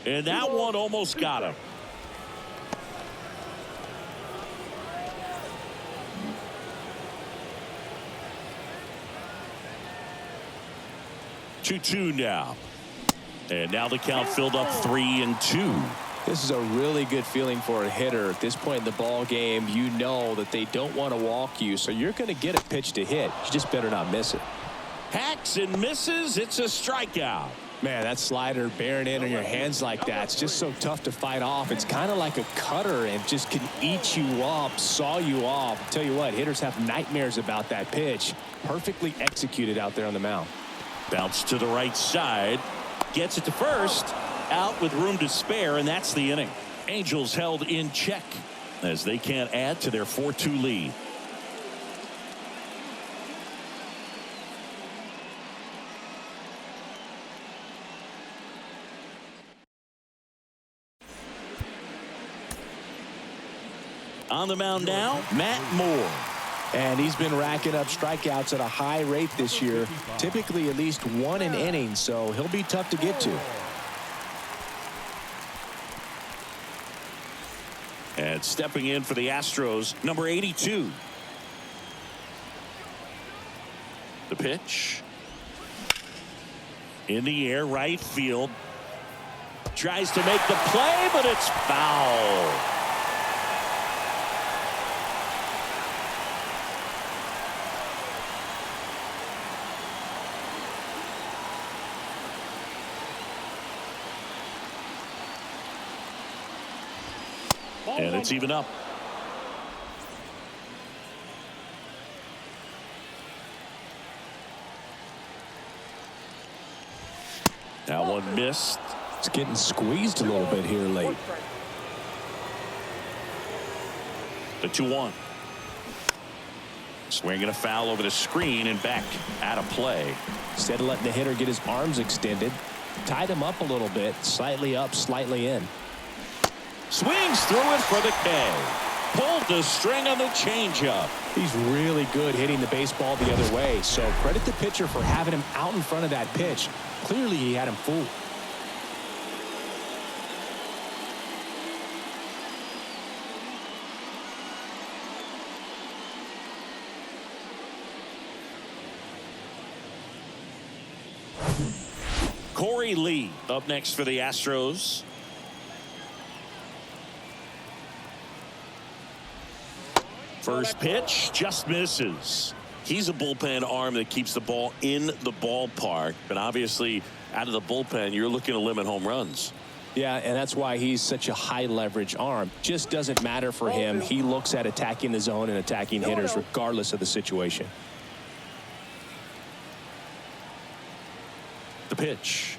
And that one almost got him. Two now. And now the count filled up 3-2. This is a really good feeling for a hitter. At this point in the ball game, you know that they don't want to walk you, so you're going to get a pitch to hit. You just better not miss it. Hacks and misses. It's a strikeout. Man, that slider bearing in on your hands like that, it's just so tough to fight off. It's kind of like a cutter and just can eat you up, saw you off. I'll tell you what, hitters have nightmares about that pitch. Perfectly executed out there on the mound. Bounce to the right side. Gets it to first. Out with room to spare, and that's the inning. Angels held in check as they can't add to their 4-2 lead. On the mound now, Matt Moore. And he's been racking up strikeouts at a high rate this year, typically at least one an inning, so he'll be tough to get to. And stepping in for the Astros, number 82. The pitch. In the air, right field. Tries to make the play, but it's foul. And it's even up. That one missed. It's getting squeezed a little bit here late. The 2-1. Swinging a foul over the screen and back out of play. Instead of letting the hitter get his arms extended, tied him up a little bit, slightly up, slightly in. Swings through it for the K. Pulled the string on the changeup. He's really good hitting the baseball the other way, so credit the pitcher for having him out in front of that pitch. Clearly he had him fooled. Corey Lee up next for the Astros. First pitch just misses. He's a bullpen arm that keeps the ball in the ballpark, but obviously out of the bullpen you're looking to limit home runs. Yeah, and that's why he's such a high leverage arm. Just doesn't matter for him. He looks at attacking the zone and attacking hitters regardless of the situation. The pitch.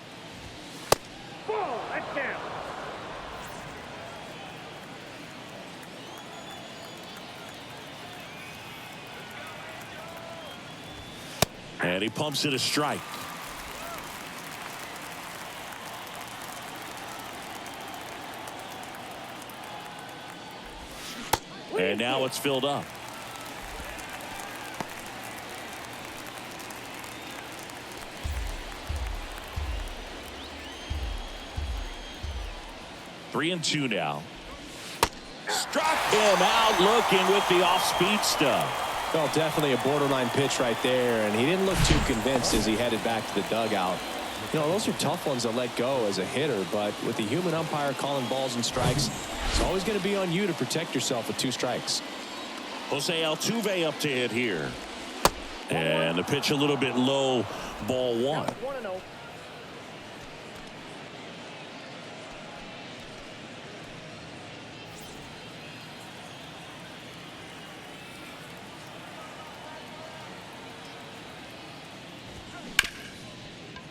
Ball, that's down. And he pumps it a strike. And now it's filled up. Three and two now. Struck him out looking with the off-speed stuff. Well, definitely a borderline pitch right there, and he didn't look too convinced as he headed back to the dugout. You know, those are tough ones to let go as a hitter, but with the human umpire calling balls and strikes, it's always going to be on you to protect yourself with 2 strikes. Jose Altuve up to hit here. And the pitch a little bit low, ball 1. 1-0.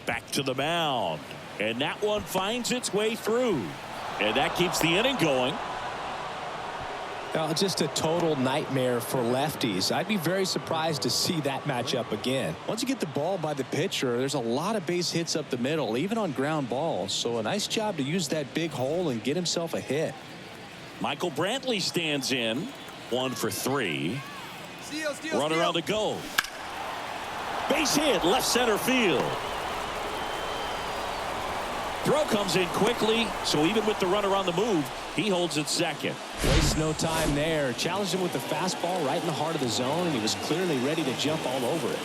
Back to the mound. And that one finds its way through. And that keeps the inning going. Now, just a total nightmare for lefties. I'd be very surprised to see that matchup again. Once you get the ball by the pitcher, there's a lot of base hits up the middle, even on ground balls. So a nice job to use that big hole and get himself a hit. Michael Brantley stands in. 1 for 3. Runner on the go. Base hit, left center field. Throw comes in quickly, so even with the runner on the move, he holds it second. Wastes no time there. Challenged him with the fastball right in the heart of the zone, and he was clearly ready to jump all over it.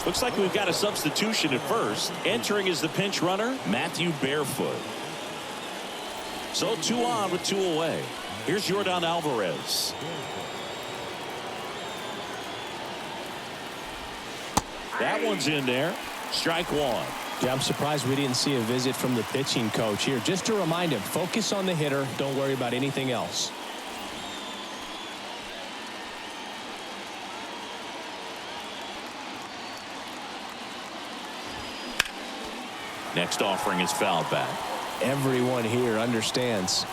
Looks like we've got a substitution at first. Entering is the pinch runner, Matthew Barefoot. So 2 on with 2 away. Here's Yordan Alvarez. That one's in there. Strike 1. Yeah, I'm surprised we didn't see a visit from the pitching coach here. Just to remind him, focus on the hitter. Don't worry about anything else. Next offering is fouled back. Everyone here understands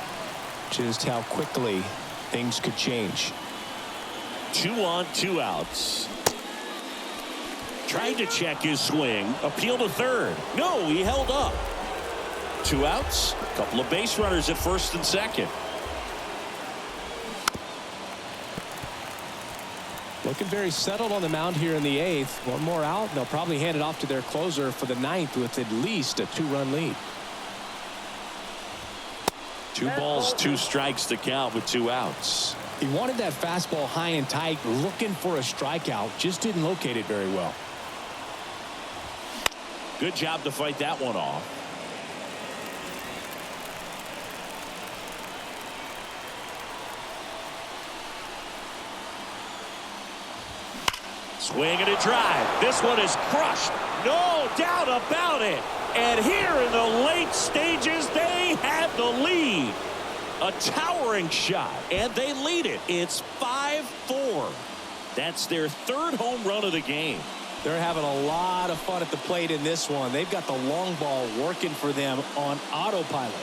just how quickly things could change. 2 on, 2 outs. Tried to check his swing. Appeal to third. No, he held up. 2 outs. A couple of base runners at first and second. Looking very settled on the mound here in the 8th. One more out, and they'll probably hand it off to their closer for the 9th with at least a 2-run lead. 2 balls, 2 strikes to count with 2 outs. He wanted that fastball high and tight, looking for a strikeout. Just didn't locate it very well. Good job to fight that one off. Swing and a drive. This one is crushed. No doubt about it. And here in the late stages, they have the lead. A towering shot, and they lead it. It's 5-4. That's their 3rd home run of the game. They're having a lot of fun at the plate in this one. They've got the long ball working for them on autopilot.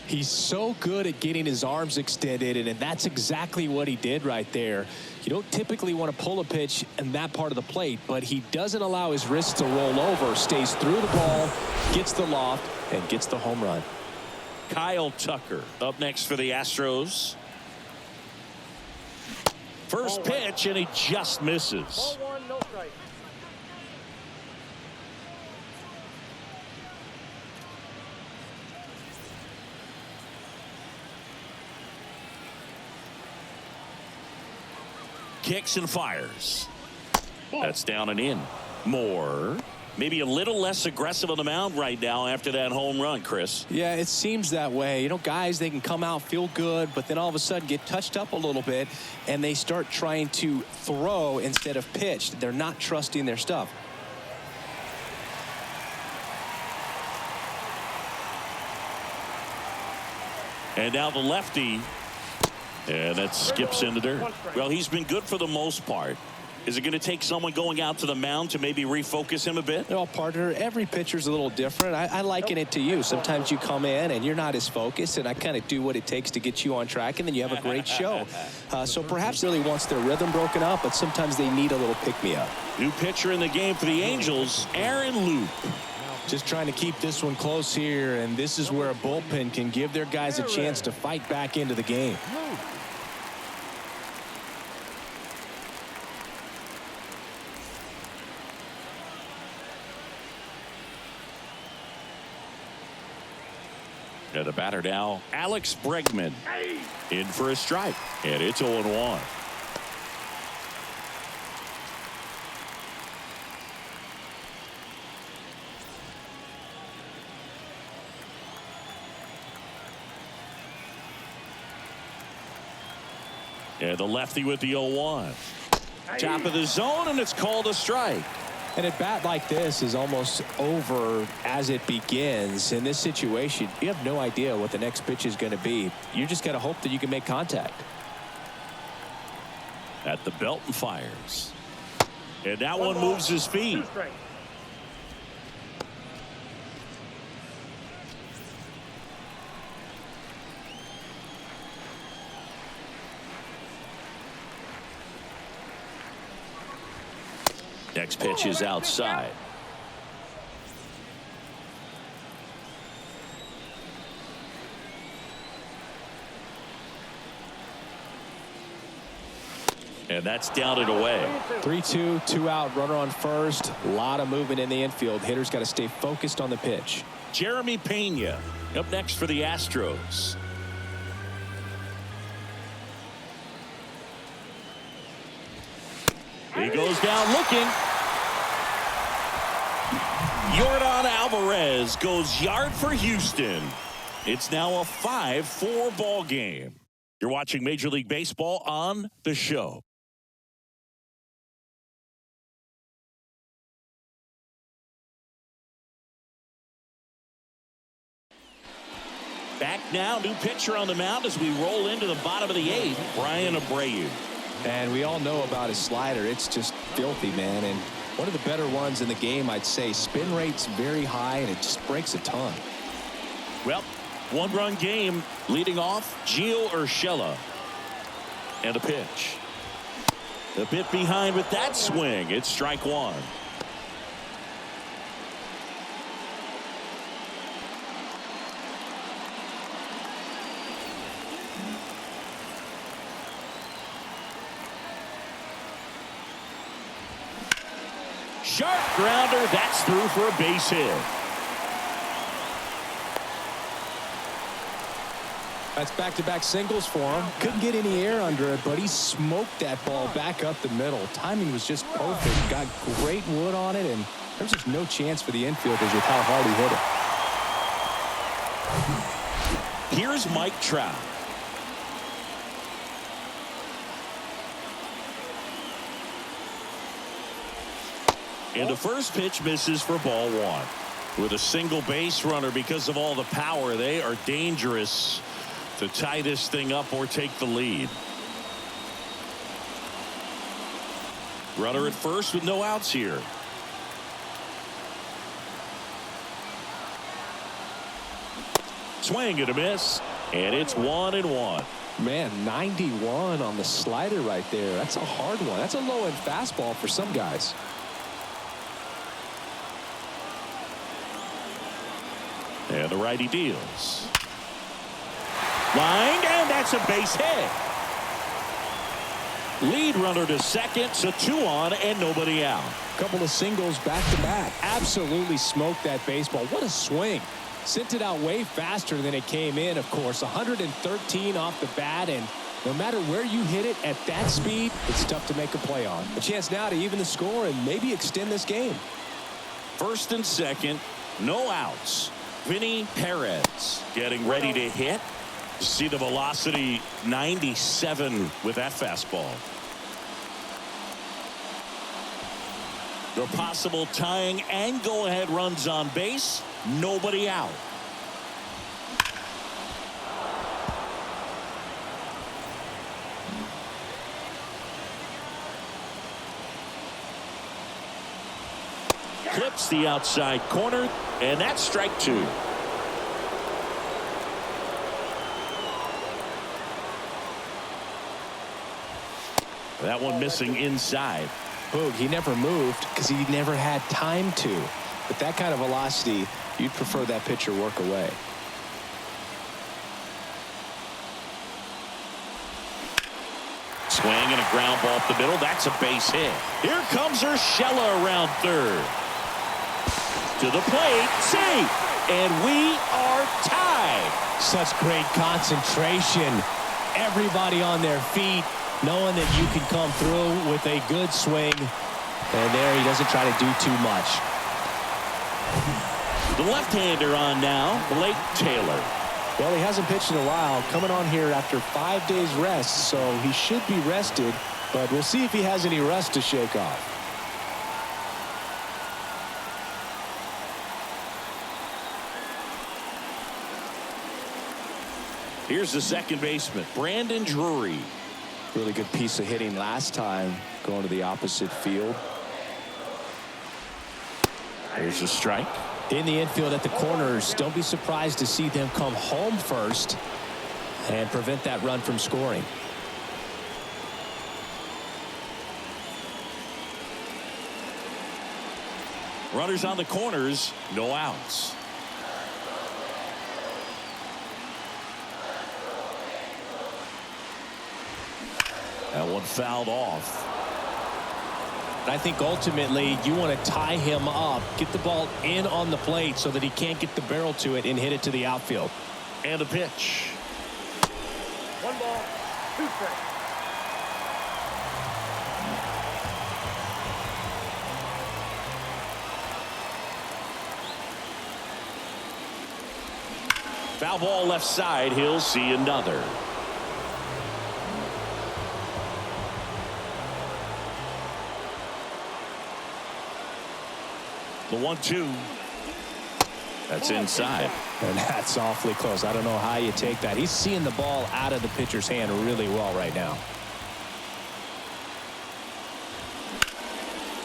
He's so good at getting his arms extended, and that's exactly what he did right there. You don't typically want to pull a pitch in that part of the plate, but he doesn't allow his wrists to roll over, stays through the ball, gets the loft, and gets the home run. Kyle Tucker up next for the Astros. First pitch, and he just misses. Ball 1, no strike. Kicks and fires. That's down and in. Moore maybe a little less aggressive on the mound right now after that home run, Chris. Yeah, it seems that way. You know, guys, they can come out, feel good, but then all of a sudden get touched up a little bit, and they start trying to throw instead of pitch. They're not trusting their stuff. And now the lefty. And that skips into dirt. Well, he's been good for the most part. Is it going to take someone going out to the mound to maybe refocus him a bit? Well, partner, every pitcher's a little different. I liken it to you. Sometimes you come in and you're not as focused, and I kind of do what it takes to get you on track, and then you have a great show. So perhaps really wants their rhythm broken up, but sometimes they need a little pick-me-up. New pitcher in the game for the Angels, Aaron Loop. Just trying to keep this one close here, and this is where a bullpen can give their guys a chance to fight back into the game. And the batter now, Alex Bregman, in for a strike, and it's 0-1. And the lefty with the 0-1. Top of the zone, and it's called a strike. And a bat like this is almost over as it begins. In this situation, you have no idea what the next pitch is going to be. You just got to hope that you can make contact. At the belt and fires. And that one moves his feet. Next pitch is outside. And that's down and away. 3-2, 2 out, runner on first. A lot of movement in the infield. Hitters got to stay focused on the pitch. Jeremy Pena up next for the Astros. He goes down looking. Yordan Alvarez goes yard for Houston. It's now a 5-4 ball game. You're watching Major League Baseball on The Show. Back now, new pitcher on the mound as we roll into the bottom of the 8th, Brian Abreu. And we all know about his slider. It's just filthy, man. And one of the better ones in the game, I'd say. Spin rate's very high, and it just breaks a ton. Well, one-run game leading off, Gio Urshela. And a pitch. A bit behind with that swing. It's strike one. Sharp grounder. That's through for a base hit. That's back-to-back singles for him. Couldn't get any air under it, but he smoked that ball back up the middle. Timing was just perfect. Got great wood on it, and there's just no chance for the infielders with how hard he hit it. Here's Mike Trout. And the first pitch misses for ball one. With a single base runner, because of all the power, they are dangerous to tie this thing up or take the lead. Runner at first with no outs here. Swing and a miss, and it's 1-1. Man, 91 on the slider right there. That's a hard one. That's a low-end fastball for some guys. And the righty deals. Lined, and that's a base hit. Lead runner to second, so 2 on and nobody out. Couple of singles back-to-back. Absolutely smoked that baseball. What a swing. Sent it out way faster than it came in, of course. 113 off the bat, and no matter where you hit it at that speed, it's tough to make a play on. A chance now to even the score and maybe extend this game. First and second, no outs. Vinny Perez getting ready to hit. See the velocity, 97 with that fastball. The possible tying and go-ahead runs on base. Nobody out. Clips the outside corner, and that's strike 2. That one missing inside. Boog, he never moved because he never had time to. But that kind of velocity, you'd prefer that pitcher work away. Swing and a ground ball up the middle. That's a base hit. Here comes Urshela around third. To the plate. Safe. And we are tied. Such great concentration. Everybody on their feet, knowing that you can come through with a good swing. And there he doesn't try to do too much. The left-hander on now, Blake Taylor. Well, he hasn't pitched in a while, coming on here after 5 days rest, so he should be rested, but we'll see if he has any rust to shake off. Here's the second baseman, Brandon Drury. Really good piece of hitting last time, going to the opposite field. There's a strike. In the infield at the corners, don't be surprised to see them come home first and prevent that run from scoring. Runners on the corners, no outs. That one fouled off. I think ultimately you want to tie him up, get the ball in on the plate so that he can't get the barrel to it and hit it to the outfield. And a pitch. 1 ball, 2 strikes. Foul ball left side. He'll see another. The 1-2. That's inside. And that's awfully close. I don't know how you take that. He's seeing the ball out of the pitcher's hand really well right now.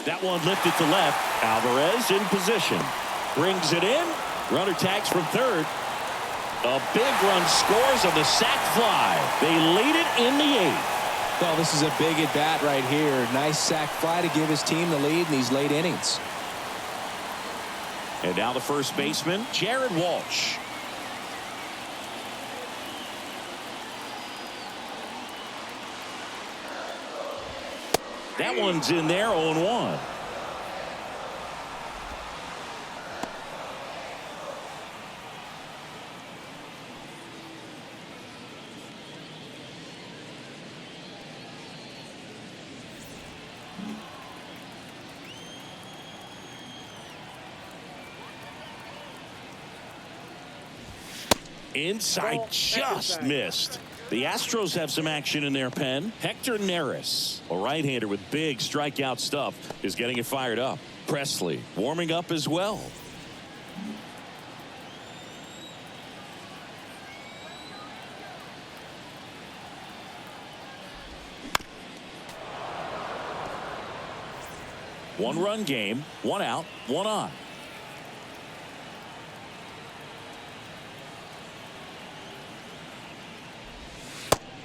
That one lifted to left. Alvarez in position. Brings it in. Runner tags from third. A big run scores on the sac fly. They lead it in the 8th. Well, this is a big at bat right here. Nice sac fly to give his team the lead in these late innings. And now the first baseman, Jared Walsh. That one's in there, 0-1. Inside, just missed. The Astros have some action in their pen. Hector Neris, a right-hander with big strikeout stuff, is getting it fired up. Presley warming up as well. One-run game, 1 out, 1 on.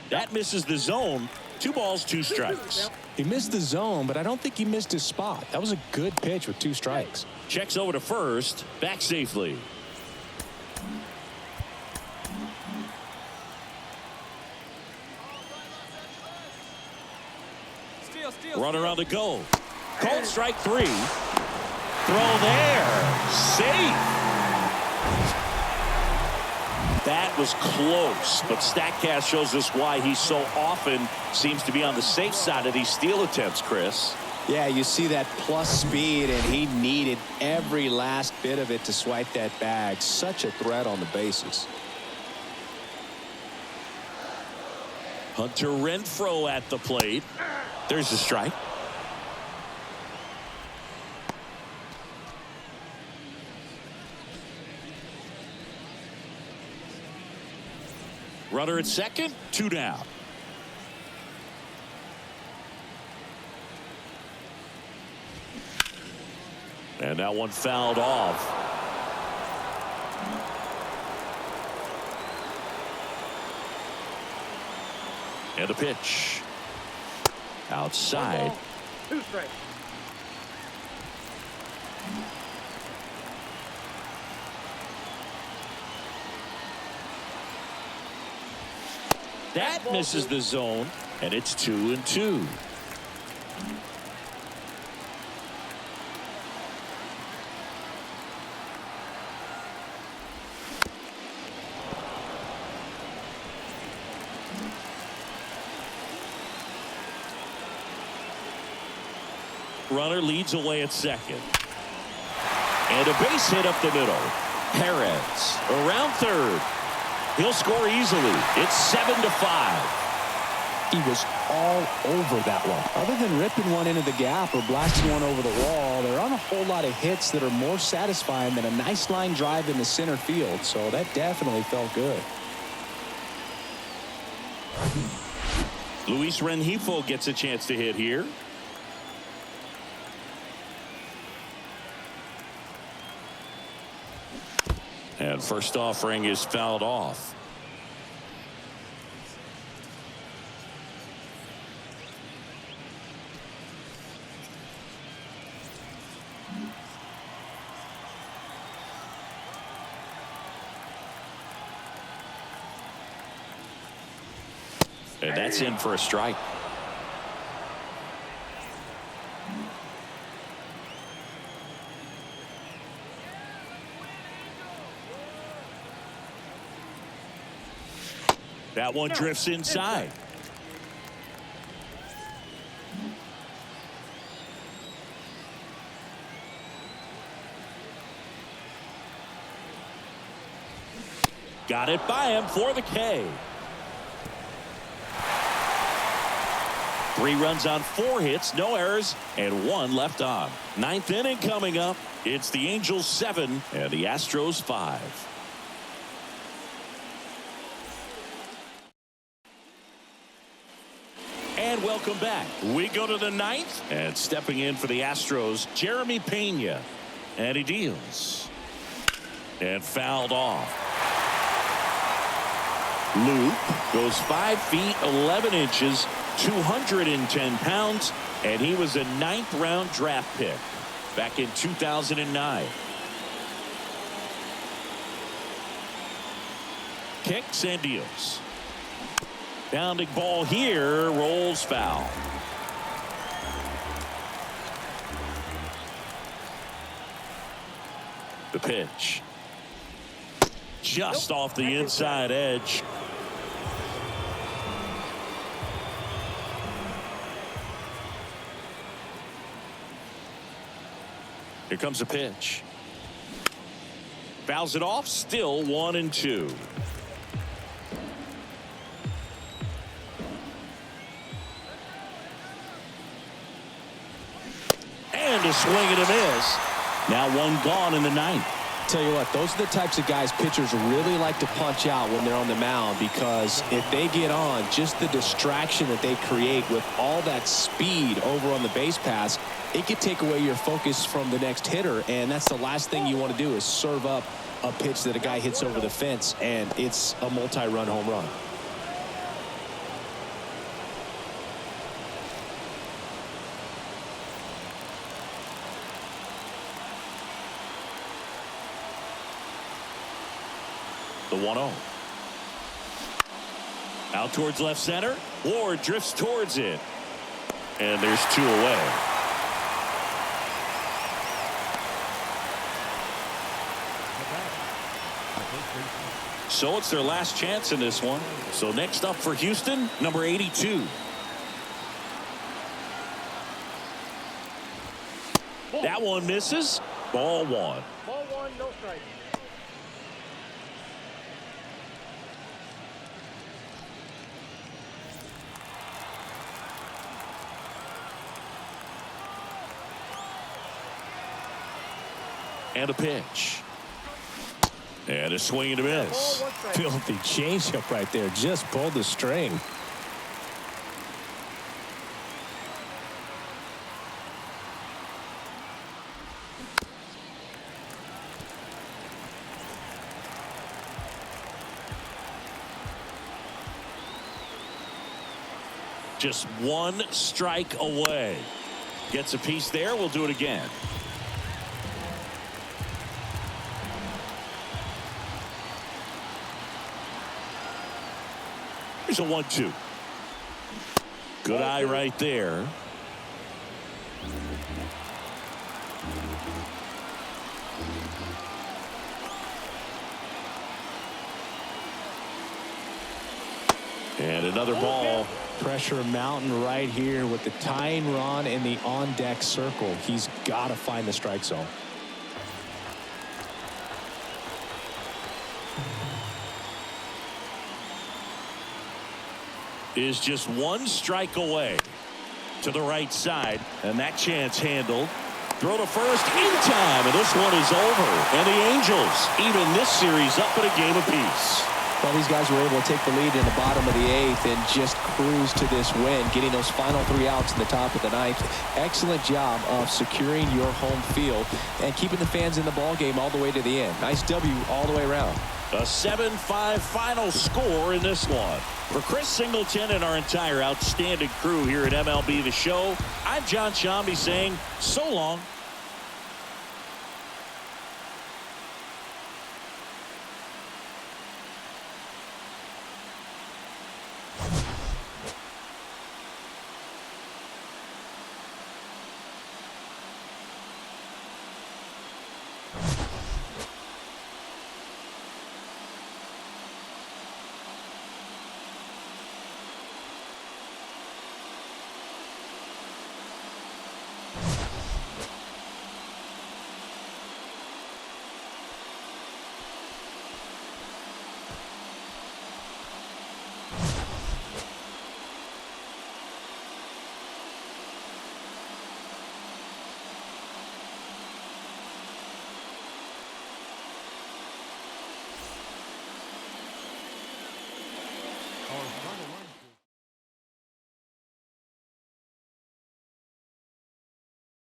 That misses the zone. 2 balls, 2 strikes. He missed the zone, but I don't think he missed his spot. That was a good pitch with 2 strikes. Checks over to first. Back safely. Runner on the go. Called strike 3. Throw there. Safe. That was close, but StatCast shows us why he so often seems to be on the safe side of these steal attempts, Chris. Yeah, you see that plus speed, and he needed every last bit of it to swipe that bag. Such a threat on the bases. Hunter Renfroe at the plate. There's the strike. Runner at second, 2 down. And that one fouled off. And the pitch. Outside. 2 strikes. That misses the zone, and it's 2-2. Runner leads away at second. And a base hit up the middle. Perez around third. He'll score easily. It's 7-5. He was all over that one. Other than ripping one into the gap or blasting one over the wall, there aren't a whole lot of hits that are more satisfying than a nice line drive in the center field. So that definitely felt good. Luis Rengifo gets a chance to hit here. And first offering is fouled off. And that's in for a strike. That one drifts inside. Got it by him for the K. 3 runs on 4 hits, no errors, and 1 left on. 9th inning coming up. It's the Angels 7 and the Astros 5. And welcome back. We go to the 9th, and stepping in for the Astros, Jeremy Pena. And he deals. And fouled off. Luke goes 5 feet 11 inches, 210 pounds, and he was a 9th round draft pick back in 2009. Kicks and deals. Bounding ball here, rolls foul. The pitch. Just off the inside edge. Here comes a pitch. Fouls it off, still 1-2. And a swing and a miss. Now 1 gone in the 9th. Tell you what, those are the types of guys pitchers really like to punch out when they're on the mound, because if they get on, just the distraction that they create with all that speed over on the base pass, it could take away your focus from the next hitter, and that's the last thing you want to do is serve up a pitch that a guy hits over the fence, and it's a multi-run home run. The 1-0. Out towards left center. Ward drifts towards it. And there's 2 away. So it's their last chance in this one. So next up for Houston, number 82. That one misses. Ball 1. Ball 1, no strike. And a pitch. And a swing and a miss. Filthy changeup right there. Just pulled the string. Just 1 strike away. Gets a piece there. We'll do it again. Here's a 1-2. Good eye right there. And another ball. Pressure mountain right here with the tying run in the on-deck circle. He's got to find the strike zone. Is just 1 strike away to the right side, and that chance handled. Throw to first in time, and this one is over. And the Angels even this series up at a game apiece. Well, these guys were able to take the lead in the bottom of the 8th and just cruise to this win, getting those final 3 outs in the top of the 9th. Excellent job of securing your home field and keeping the fans in the ball game all the way to the end. Nice W all the way around. A 7-5 final score in this one. For Chris Singleton and our entire outstanding crew here at MLB The Show, I'm John Shambi saying so long